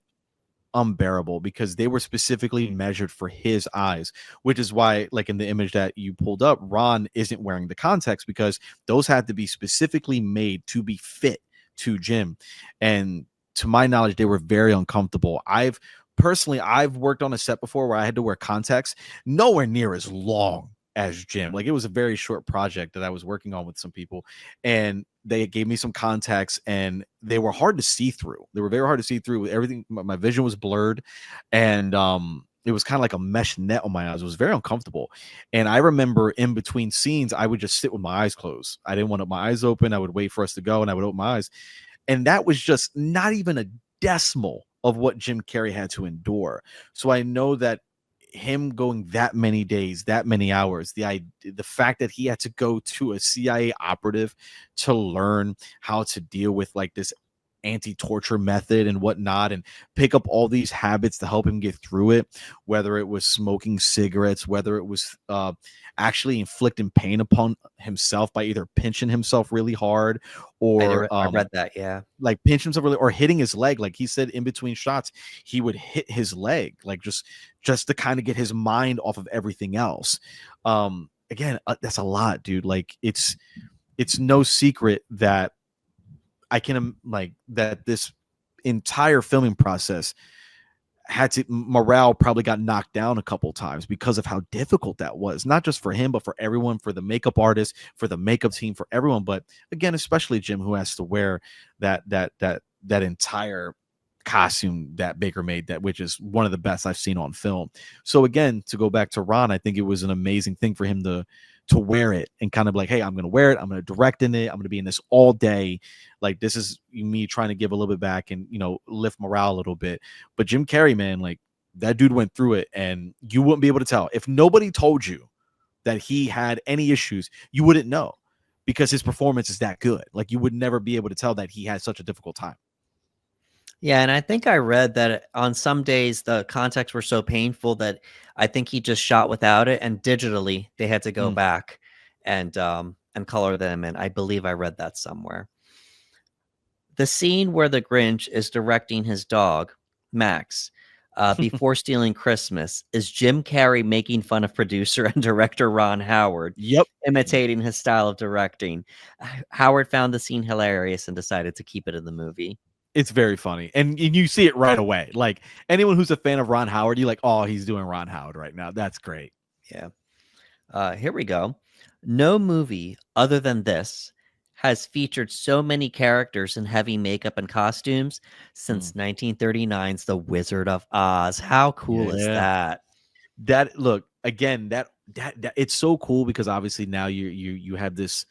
S1: unbearable because they were specifically measured for his eyes, which is why, like in the image that you pulled up, Ron isn't wearing the contacts because those had to be specifically made to be fit to Jim. And to my knowledge, they were very uncomfortable. I've worked on a set before where I had to wear contacts, nowhere near as long as Jim. Like it was a very short project that I was working on with some people, and they gave me some contacts and they were hard to see through. They were very hard to see through. Everything, my vision was blurred, and it was kind of like a mesh net on my eyes. It was very uncomfortable. And I remember in between scenes, I would just sit with my eyes closed. I didn't want my eyes open. I would wait for us to go and I would open my eyes. And that was just not even a decimal of what Jim Carrey had to endure. So I know that him going that many days, that many hours, the fact that he had to go to a CIA operative to learn how to deal with like this anti-torture method and whatnot, and pick up all these habits to help him get through it, whether it was smoking cigarettes, whether it was actually inflicting pain upon himself by either pinching himself really hard or
S2: I read that, yeah.
S1: like pinch himself really, or hitting his leg. Like he said, in between shots, he would hit his leg, like just to kind of get his mind off of everything else. Again, that's a lot, dude. Like it's no secret that I can like that this entire filming process morale probably got knocked down a couple times because of how difficult that was, not just for him, but for everyone, for the makeup artist, for the makeup team, for everyone. But again, especially Jim, who has to wear that entire costume that Baker made, that which is one of the best I've seen on film. So again, to go back to Ron, I think it was an amazing thing for him to wear it and kind of like, hey, I'm going to wear it. I'm going to direct in it. I'm going to be in this all day. Like this is me trying to give a little bit back and, lift morale a little bit. But Jim Carrey, man, like that dude went through it and you wouldn't be able to tell. If nobody told you that he had any issues, you wouldn't know because his performance is that good. Like you would never be able to tell that he had such a difficult time.
S2: Yeah, and I think I read that on some days the contacts were so painful that I think he just shot without it, and digitally they had to go back and and color them in. I believe I read that somewhere. The scene where the Grinch is directing his dog, Max, before stealing Christmas is Jim Carrey making fun of producer and director Ron Howard,
S1: Yep.
S2: imitating his style of directing. Howard found the scene hilarious and decided to keep it in the movie.
S1: It's very funny, and you see it right away. Like anyone who's a fan of Ron Howard, you're like, oh, he's doing Ron Howard right now. That's great.
S2: Yeah. Here we go. No movie other than this has featured so many characters in heavy makeup and costumes since 1939's The Wizard of Oz. How cool is
S1: Yeah.
S2: that?
S1: That look again. That it's so cool because obviously now you have this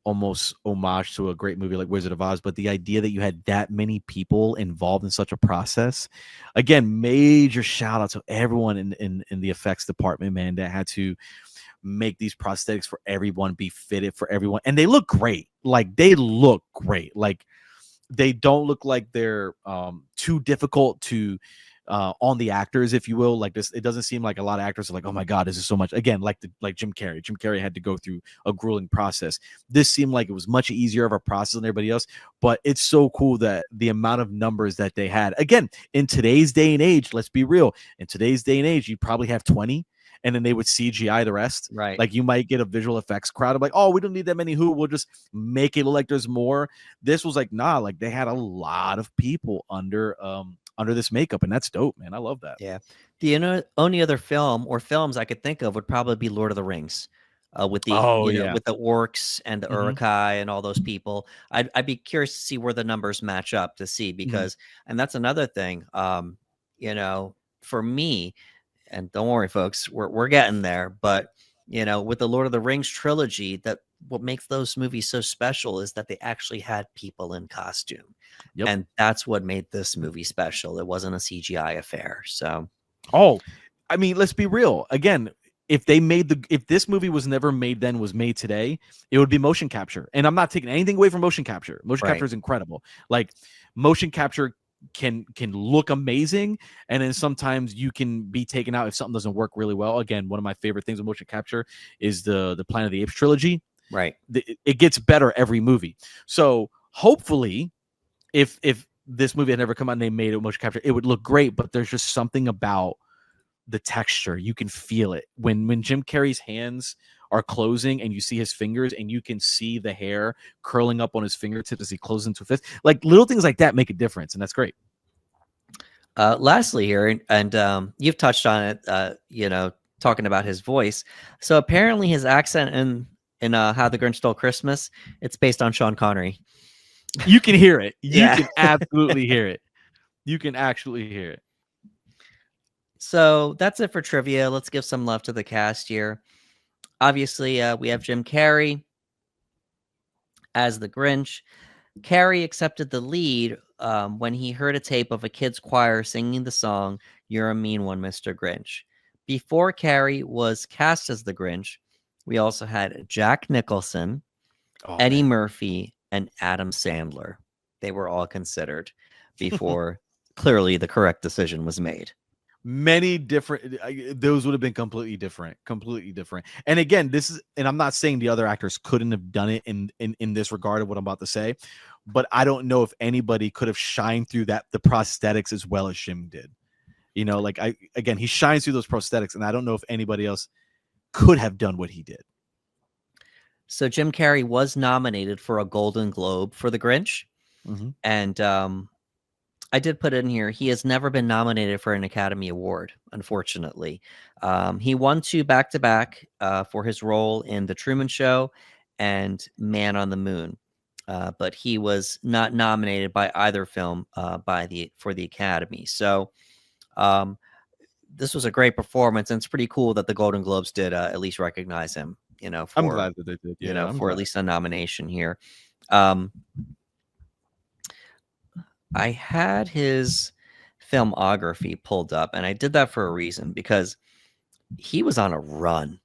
S1: almost homage to a great movie like Wizard of Oz, but the idea that you had that many people involved in such a process, again, major shout out to everyone in the effects department, man, that had to make these prosthetics for everyone, be fitted for everyone, and they look great. Like they look great. Like they don't look like they're too difficult to on the actors, if you will. Like this, it doesn't seem like a lot of actors are like, oh my god, this is so much. Again, like Jim Carrey had to go through a grueling process. This seemed like it was much easier of a process than everybody else, but it's so cool that the amount of numbers that they had. Again, in today's day and age, let's be real, in today's day and age, you probably have 20 and then they would CGI the rest.
S2: Right.
S1: Like you might get a visual effects crowd of like, oh, we don't need that many who, we'll just make it look like there's more. This was like, nah, like they had a lot of people under this makeup, and that's dope, man. I love that.
S2: Yeah. The only other film or films I could think of would probably be Lord of the Rings. With the with the orcs and the Uruk-hai and all those people. I'd be curious to see where the numbers match up to see, because and that's another thing. For me, and don't worry, folks, we're getting there. But with the Lord of the Rings trilogy, that what makes those movies so special is that they actually had people in costume.
S1: Yep.
S2: And that's what made this movie special. It wasn't a CGI affair. So,
S1: I mean, let's be real. Again, if this movie was never made then, was made today, it would be motion capture. And I'm not taking anything away from motion capture. Motion capture is incredible. Like motion capture can look amazing, and then sometimes you can be taken out if something doesn't work really well. Again, one of my favorite things with motion capture is the Planet of the Apes trilogy.
S2: Right.
S1: It gets better every movie. So hopefully, if this movie had never come out and they made it motion capture, it would look great. But there's just something about the texture. You can feel it when Jim Carrey's hands are closing and you see his fingers and you can see the hair curling up on his fingertips as he closes into a fist. Like little things like that make a difference, and that's great.
S2: Lastly here, and you've touched on it, talking about his voice. So apparently his accent in How the Grinch Stole Christmas, it's based on Sean Connery.
S1: You can hear it. You
S2: Yeah.
S1: can absolutely hear it. You can actually hear it.
S2: So that's it for trivia. Let's give some love to the cast here. Obviously, we have Jim Carrey as the Grinch. Carrey accepted the lead when he heard a tape of a kid's choir singing the song, "You're a Mean One, Mr. Grinch." Before Carrey was cast as the Grinch, we also had Jack Nicholson, Eddie Murphy, and Adam Sandler. They were all considered before clearly the correct decision was made.
S1: Many different, those would have been completely different. And again, and I'm not saying the other actors couldn't have done it in this regard of what I'm about to say, but I don't know if anybody could have shined through the prosthetics as well as Jim did. He shines through those prosthetics, and I don't know if anybody else could have done what he did.
S2: So Jim Carrey was nominated for a Golden Globe for the Grinch, and I did put in here, he has never been nominated for an Academy Award, unfortunately. He won 2 back-to-back for his role in The Truman Show and Man on the Moon, but he was not nominated by either film for the Academy. So this was a great performance, and it's pretty cool that the Golden Globes did at least recognize him.
S1: I'm glad that they did. Yeah,
S2: for at least a nomination here. I had his filmography pulled up, and I did that for a reason, because he was on a run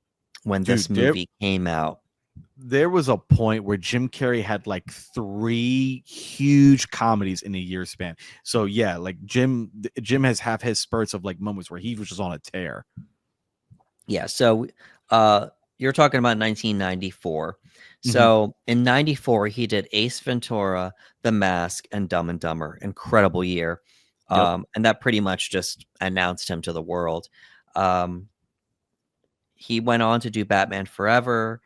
S2: when this movie came out.
S1: There was a point where Jim Carrey had like 3 huge comedies in a year span. So yeah, like Jim has his spurts of like moments where he was just on a tear.
S2: Yeah. So you're talking about 1994.
S1: Mhm.
S2: So in 94, he did Ace Ventura, The Mask, and Dumb and Dumber. Incredible year.
S1: Yep.
S2: And that pretty much just announced him to the world. Um, he went on to do Batman Forever,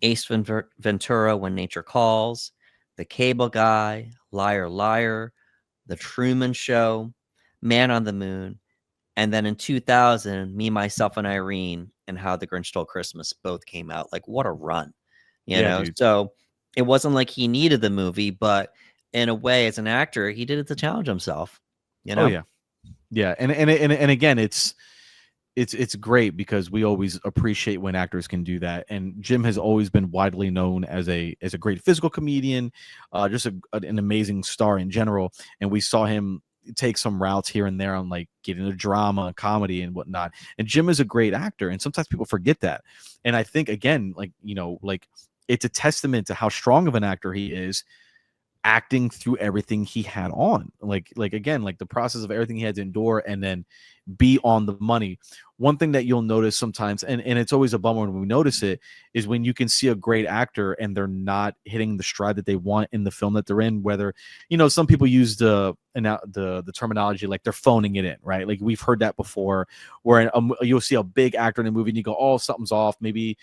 S2: Ventura, When Nature Calls, The Cable Guy, Liar Liar, The Truman Show, Man on the Moon, and then in 2000, Me, Myself, and Irene and How the Grinch Stole Christmas both came out. Like, what a run, you
S1: Yeah,
S2: know?
S1: dude.
S2: So it wasn't like he needed the movie, but in a way, as an actor, he did it to challenge himself, you
S1: Oh
S2: know?
S1: yeah. Yeah, and again, it's great because we always appreciate when actors can do that. And Jim has always been widely known as a great physical comedian, just an amazing star in general. And we saw him take some routes here and there on like getting into drama, comedy, and whatnot. And Jim is a great actor, and sometimes people forget that. And I think again, like like it's a testament to how strong of an actor he is acting through everything he had on, like again, like the process of everything he had to endure and then be on the money. One thing that you'll notice sometimes, and it's always a bummer when we notice it, is when you can see a great actor and they're not hitting the stride that they want in the film that they're in. Whether some people use the terminology like they're phoning it in, right? Like we've heard that before, where you'll see a big actor in a movie and you go, oh, something's off, maybe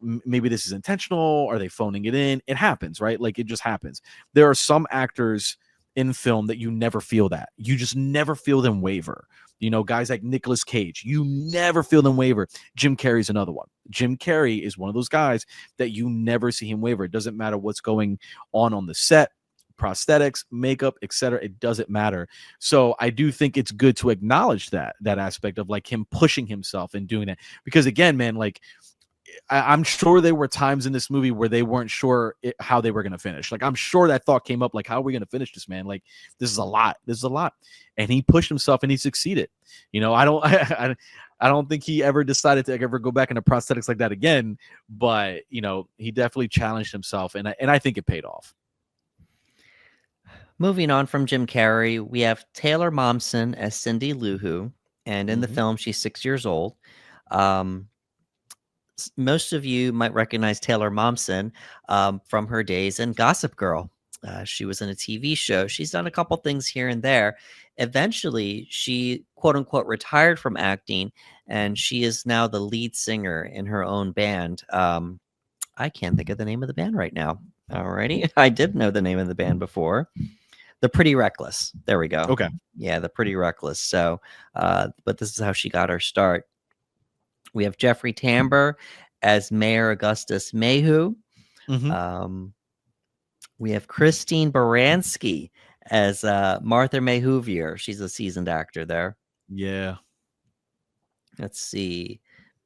S1: this is intentional. Are they phoning it in? It happens, right? Like it just happens. There are some actors in film that you never feel that. You just never feel them waver. Guys like Nicolas Cage, you never feel them waver. Jim Carrey's another one. Jim Carrey is one of those guys that you never see him waver. It doesn't matter what's going on the set, prosthetics, makeup, etc. It doesn't matter. So I do think it's good to acknowledge that aspect of like him pushing himself and doing that. Because again, man, like I'm sure there were times in this movie where they weren't sure how they were going to finish. Like, I'm sure that thought came up, like, how are we going to finish this, man? Like, this is a lot. This is a lot. And he pushed himself and he succeeded. I don't, I don't think he ever decided to ever go back into prosthetics like that again. But, he definitely challenged himself. And I think it paid off.
S2: Moving on from Jim Carrey, we have Taylor Momsen as Cindy Lou Who. And in the
S1: Mm-hmm.
S2: film, she's 6 years old. Um, Most of you might recognize Taylor Momsen from her days in Gossip Girl. She was in a TV show. She's done a couple things here and there. Eventually, she quote unquote retired from acting, and she is now the lead singer in her own band. I can't think of the name of the band right now. Alrighty, I did know the name of the band before. The Pretty Reckless. There we go.
S1: Okay.
S2: Yeah, the Pretty Reckless. So, but this is how she got her start. We have Jeffrey Tambor as Mayor Augustus Mayhew.
S1: Mm-hmm.
S2: We have Christine Baranski as Martha Mayhoovier. She's a seasoned actor there.
S1: Yeah.
S2: Let's see.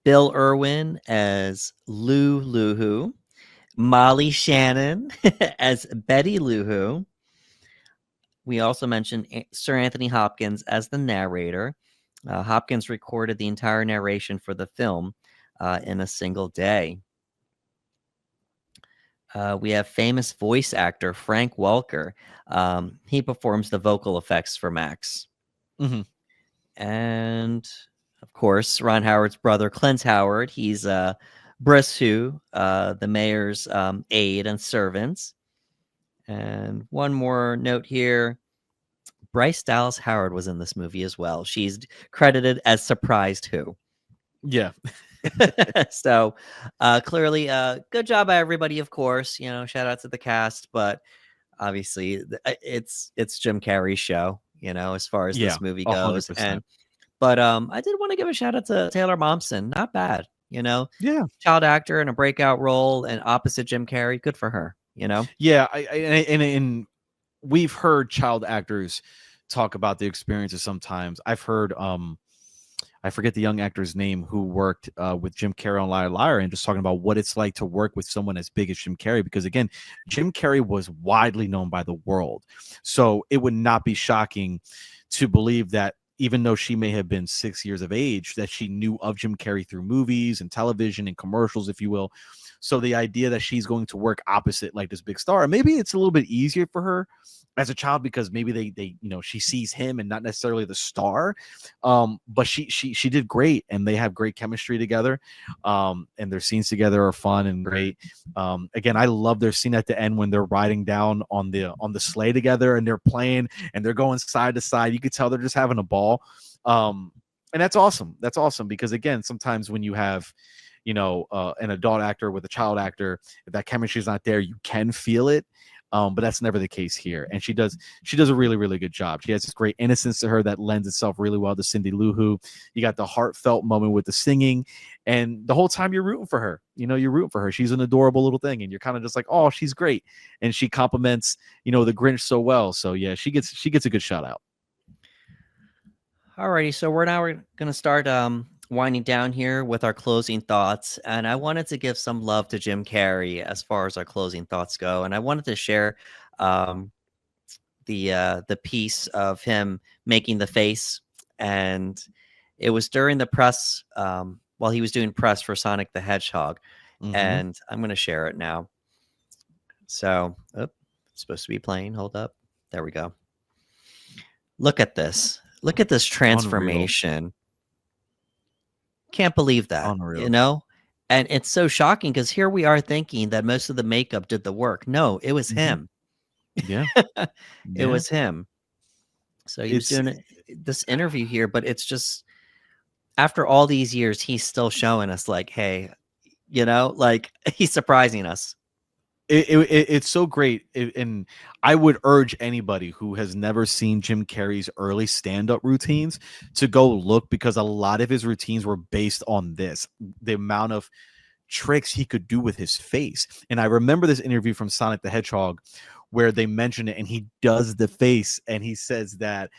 S2: Bill Irwin as Lou Who. Molly Shannon as Betty Lou Who. We also mentioned Sir Anthony Hopkins as the narrator. Hopkins recorded the entire narration for the film in a single day. We have famous voice actor Frank Welker. He performs the vocal effects for Max.
S1: Mm-hmm.
S2: And, of course, Ron Howard's brother, Clint Howard. He's Briss Who, the mayor's aide and servants. And one more note here. Bryce Dallas Howard was in this movie as well. She's credited as Surprised Who.
S1: Yeah.
S2: So clearly, good job by everybody, of course. Shout out to the cast, but obviously it's Jim Carrey's show, as far as this movie goes.
S1: 100%.
S2: But I did want to give a shout out to Taylor Momsen. Not bad,
S1: Yeah.
S2: child actor in a breakout role and opposite Jim Carrey. Good for her,
S1: Yeah. And we've heard child actors talk about the experiences sometimes. I've heard I forget the young actor's name who worked with Jim Carrey on Liar Liar, and just talking about what it's like to work with someone as big as Jim Carrey, because again, Jim Carrey was widely known by the world. So it would not be shocking to believe that even though she may have been 6 years of age, that she knew of Jim Carrey through movies and television and commercials, if you will. So the idea that she's going to work opposite like this big star, maybe it's a little bit easier for her as a child because maybe they she sees him and not necessarily the star. But she did great, and they have great chemistry together. And their scenes together are fun and great. Again, I love their scene at the end when they're riding down on the sleigh together and they're playing and they're going side to side. You could tell they're just having a ball. And that's awesome. That's awesome because again, sometimes when you have an adult actor with a child actor, if that chemistry is not there, you can feel it. But that's never the case here. And she does a really, really good job. She has this great innocence to her that lends itself really well to Cindy Lou Who. You got the heartfelt moment with the singing, and the whole time you're rooting for her. You're rooting for her. She's an adorable little thing, and you're kind of just like, oh, she's great. And she compliments, the Grinch so well. So yeah, she gets a good shout out.
S2: Alrighty, so we're going to start winding down here with our closing thoughts, and I wanted to give some love to Jim Carrey as far as our closing thoughts go, and I wanted to share the piece of him making the face, and it was during the press while he was doing press for Sonic the Hedgehog, and I'm going to share it now. So, it's supposed to be playing. Hold up, there we go. Look at this. Look at this transformation. Unreal. Can't believe that,
S1: Unreal.
S2: And it's so shocking because here we are thinking that most of the makeup did the work. No, it was him.
S1: Yeah.
S2: It was him. So he was doing this interview here, but it's just after all these years, he's still showing us like, hey, like he's surprising us.
S1: It's so great, and I would urge anybody who has never seen Jim Carrey's early stand-up routines to go look, because a lot of his routines were based on this, the amount of tricks he could do with his face. And I remember this interview from Sonic the Hedgehog where they mention it and he does the face and he says that,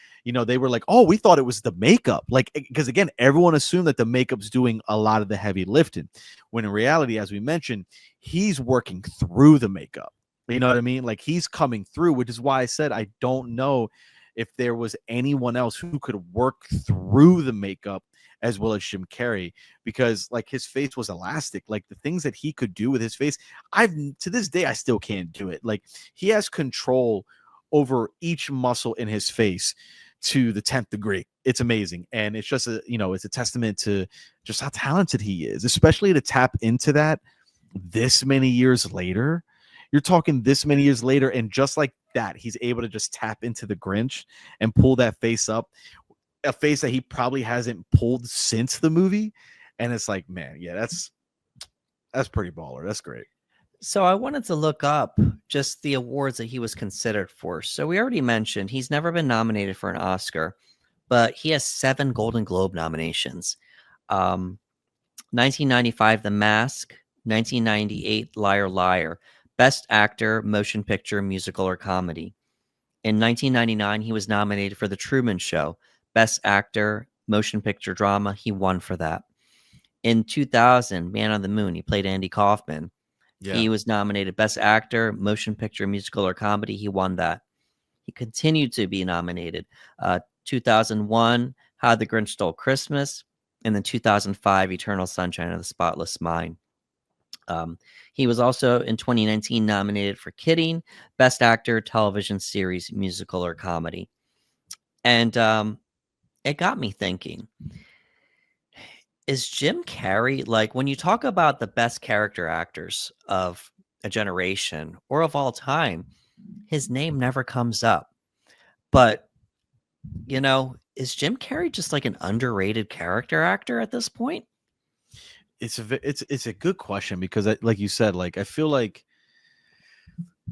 S1: they were like, oh, we thought it was the makeup. Like, because again, everyone assumed that the makeup's doing a lot of the heavy lifting, when in reality, as we mentioned, he's working through the makeup. You know what I mean? Like he's coming through, which is why I said, I don't know if there was anyone else who could work through the makeup as well as Jim Carrey, because like his face was elastic. Like the things that he could do with his face, to this day, I still can't do it. Like he has control over each muscle in his face to the 10th degree. It's amazing. And it's just it's a testament to just how talented he is, especially to tap into that this many years later. You're talking this many years later, and just like that, he's able to just tap into the Grinch and pull that face up, a face that he probably hasn't pulled since the movie. And it's like, man, yeah, that's pretty baller. That's great.
S2: So I wanted to look up just the awards that he was considered for. So we already mentioned he's never been nominated for an Oscar, but he has 7 Golden Globe nominations. 1995, The Mask. 1998, Liar Liar. Best Actor, Motion Picture, Musical, or Comedy. In 1999, he was nominated for The Truman Show. Best Actor, Motion Picture, Drama. He won for that. In 2000, Man on the Moon, he played Andy Kaufman. Yeah. He was nominated Best Actor, Motion Picture, Musical, or Comedy. He won that. He continued to be nominated. 2001, How the Grinch Stole Christmas. And then 2005, Eternal Sunshine of the Spotless Mind. He was also in 2019 nominated for Kidding, Best Actor, Television Series, Musical, or Comedy. And it got me thinking, is Jim Carrey, like when you talk about the best character actors of a generation or of all time, his name never comes up. But, is Jim Carrey just like an underrated character actor at this point?
S1: It's a good question, because like you said, like I feel like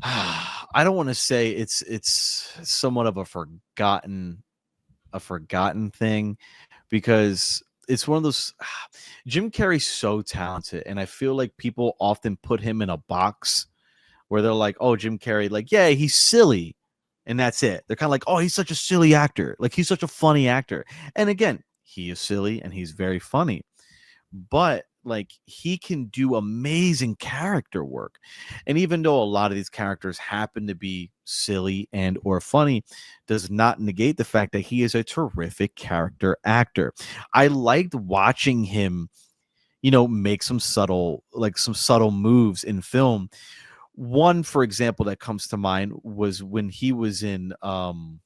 S1: I don't want to say it's somewhat of a forgotten thing, because it's one of those, Jim Carrey's so talented, and I feel like people often put him in a box where they're like, oh, Jim Carrey, like, yeah, he's silly, and that's it. They're kind of like, oh, he's such a silly actor, like he's such a funny actor. And again, he is silly and he's very funny, but like he can do amazing character work. And even though a lot of these characters happen to be silly and or funny, does not negate the fact that he is a terrific character actor. I liked watching him, make some subtle moves in film. One, for example, that comes to mind was when he was in um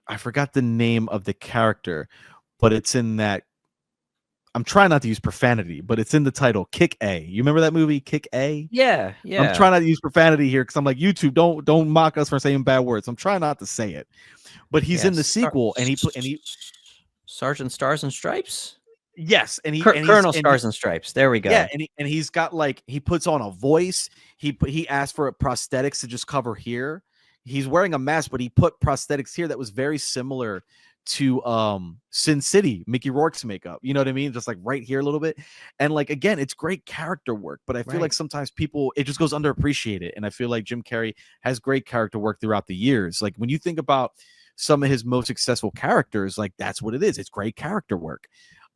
S1: I forgot the name of the character, but it's in that. I'm trying not to use profanity, but it's in the title, Kick A. You remember that movie, Kick A?
S2: Yeah,
S1: I'm
S2: yeah,
S1: trying not to use profanity here because I'm like, YouTube, don't mock us for saying bad words. I'm trying not to say it. But he's in the
S2: yes.
S1: sequel, and he
S2: Sergeant Stars and Stripes,
S1: yes, and he's
S2: Colonel Stars and Stripes. There we
S1: yeah,
S2: go.
S1: and he's got like he puts on a voice. He asked for prosthetics to just cover here. He's wearing a mask, but he put prosthetics here that was very similar to Sin City, Mickey Rourke's makeup. You know what I mean? Just like right here a little bit. And like again, it's great character work, but I feel like
S2: Right.
S1: sometimes people it just goes underappreciated. And I feel like Jim Carrey has great character work throughout the years. Like when you think about some of his most successful characters, like that's what it is. It's great character work.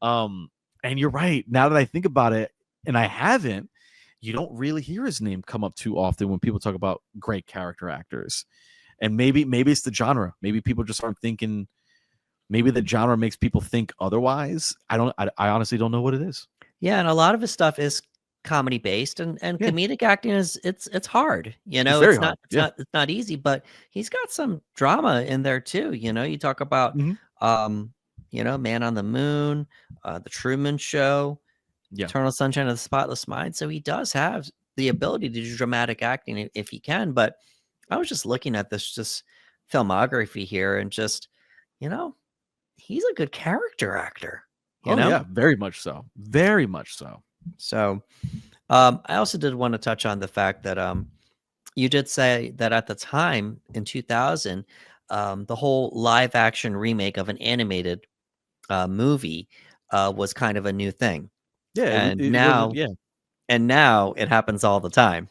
S1: And you're right. Now that I think about it, and I haven't, you don't really hear his name come up too often when people talk about great character actors. And maybe it's the genre. Maybe people just aren't thinking. Maybe the genre makes people think otherwise. I honestly don't know what it is.
S2: Yeah, and a lot of his stuff is comedy based, and
S1: Yeah,
S2: comedic acting is it's hard.
S1: it's very
S2: It's
S1: hard.
S2: not it's
S1: Yeah.
S2: not it's not easy, but he's got some drama in there too. You talk about
S1: Mhm.
S2: um, Man on the Moon, The Truman Show,
S1: Yeah.
S2: Eternal Sunshine of the Spotless Mind. So he does have the ability to do dramatic acting if he can. But I was just looking at this just filmography here and just, you know, he's a good character actor, you
S1: Oh
S2: know?
S1: yeah, very much so. Very much so.
S2: So I also did want to touch on the fact that you did say that at the time in 2000, the whole live action remake of an animated movie was kind of a new thing.
S1: Yeah,
S2: And
S1: it wasn't.
S2: now
S1: Yeah,
S2: and now it happens all the time.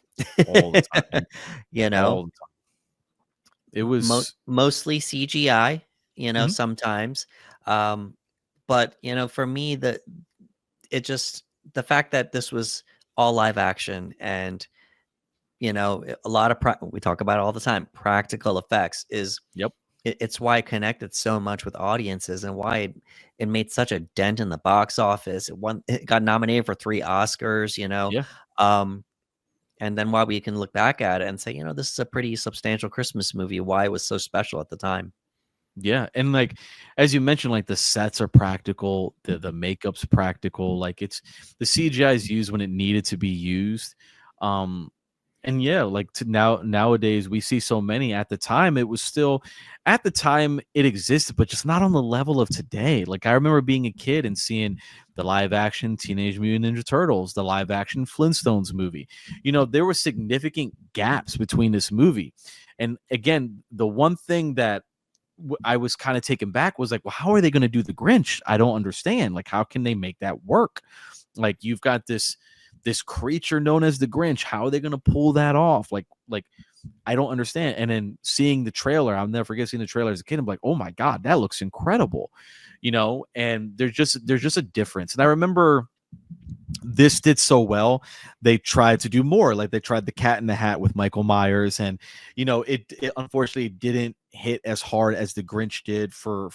S1: all the time.
S2: you know,
S1: All the time. It was.
S2: mostly CGI,
S1: Mhm.
S2: sometimes. Um, but for me, it just the fact that this was all live action and a lot of we talk about it all the time. Practical effects
S1: Yep.
S2: it's why it connected so much with audiences and why it made such a dent in the box office. It got nominated for 3 Oscars.
S1: Yeah.
S2: Um, and then why we can look back at it and say, this is a pretty substantial Christmas movie. Why it was so special at the time.
S1: Yeah, and like as you mentioned, like the sets are practical, the makeup's practical, like it's the CGI is used when it needed to be used. Um and yeah, like to nowadays we see so many. At the time it was still at the time it existed, but just not on the level of today. Like I remember being a kid and seeing the live action Teenage Mutant Ninja Turtles, the live action Flintstones movie. There were significant gaps between this movie. And again, the one thing that I was kind of taken back was like, well, how are they going to do the Grinch? I don't understand. Like, how can they make that work? Like, you've got this creature known as the Grinch. How are they going to pull that off? Like I don't understand. And then seeing the trailer, I'll never forget seeing the trailer as a kid. I'm like, oh my god, that looks incredible, And there's just a difference. And I remember this did so well they tried to do more, like they tried the Cat in the Hat with Michael Myers, and it unfortunately didn't hit as hard as the Grinch did for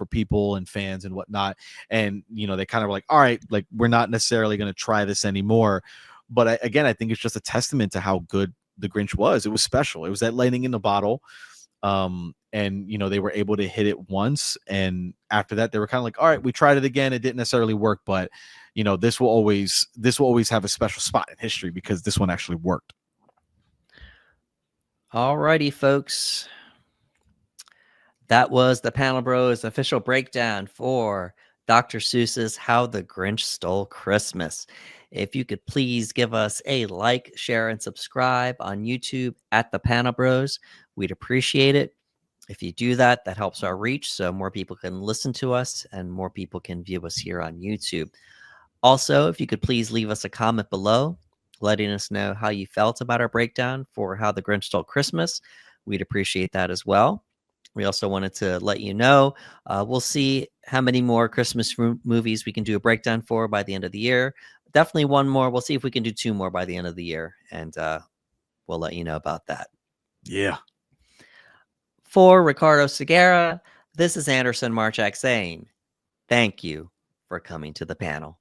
S1: people and fans and whatnot. And they kind of were like, all right, like we're not necessarily going to try this anymore. But again, I think it's just a testament to how good the Grinch was. It was special. It was that lightning in the bottle. And they were able to hit it once, and after that they were kind of like, all right, we tried it again, it didn't necessarily work, but this will always have a special spot in history because this one actually worked.
S2: Alrighty, folks. That was the Panel Bros official breakdown for Dr. Seuss's How the Grinch Stole Christmas. If you could please give us a like, share, and subscribe on YouTube at the Panel Bros, we'd appreciate it. If you do that, that helps our reach so more people can listen to us and more people can view us here on YouTube. Also, if you could please leave us a comment below, letting us know how you felt about our breakdown for How the Grinch Stole Christmas, we'd appreciate that as well. We also wanted to let you know, we'll see how many more Christmas movies we can do a breakdown for by the end of the year. Definitely one more. We'll see if we can do 2 more by the end of the year, and we'll let you know about that.
S1: Yeah.
S2: For Ricardo Segura, this is Anderson Marchak saying, thank you for coming to the panel.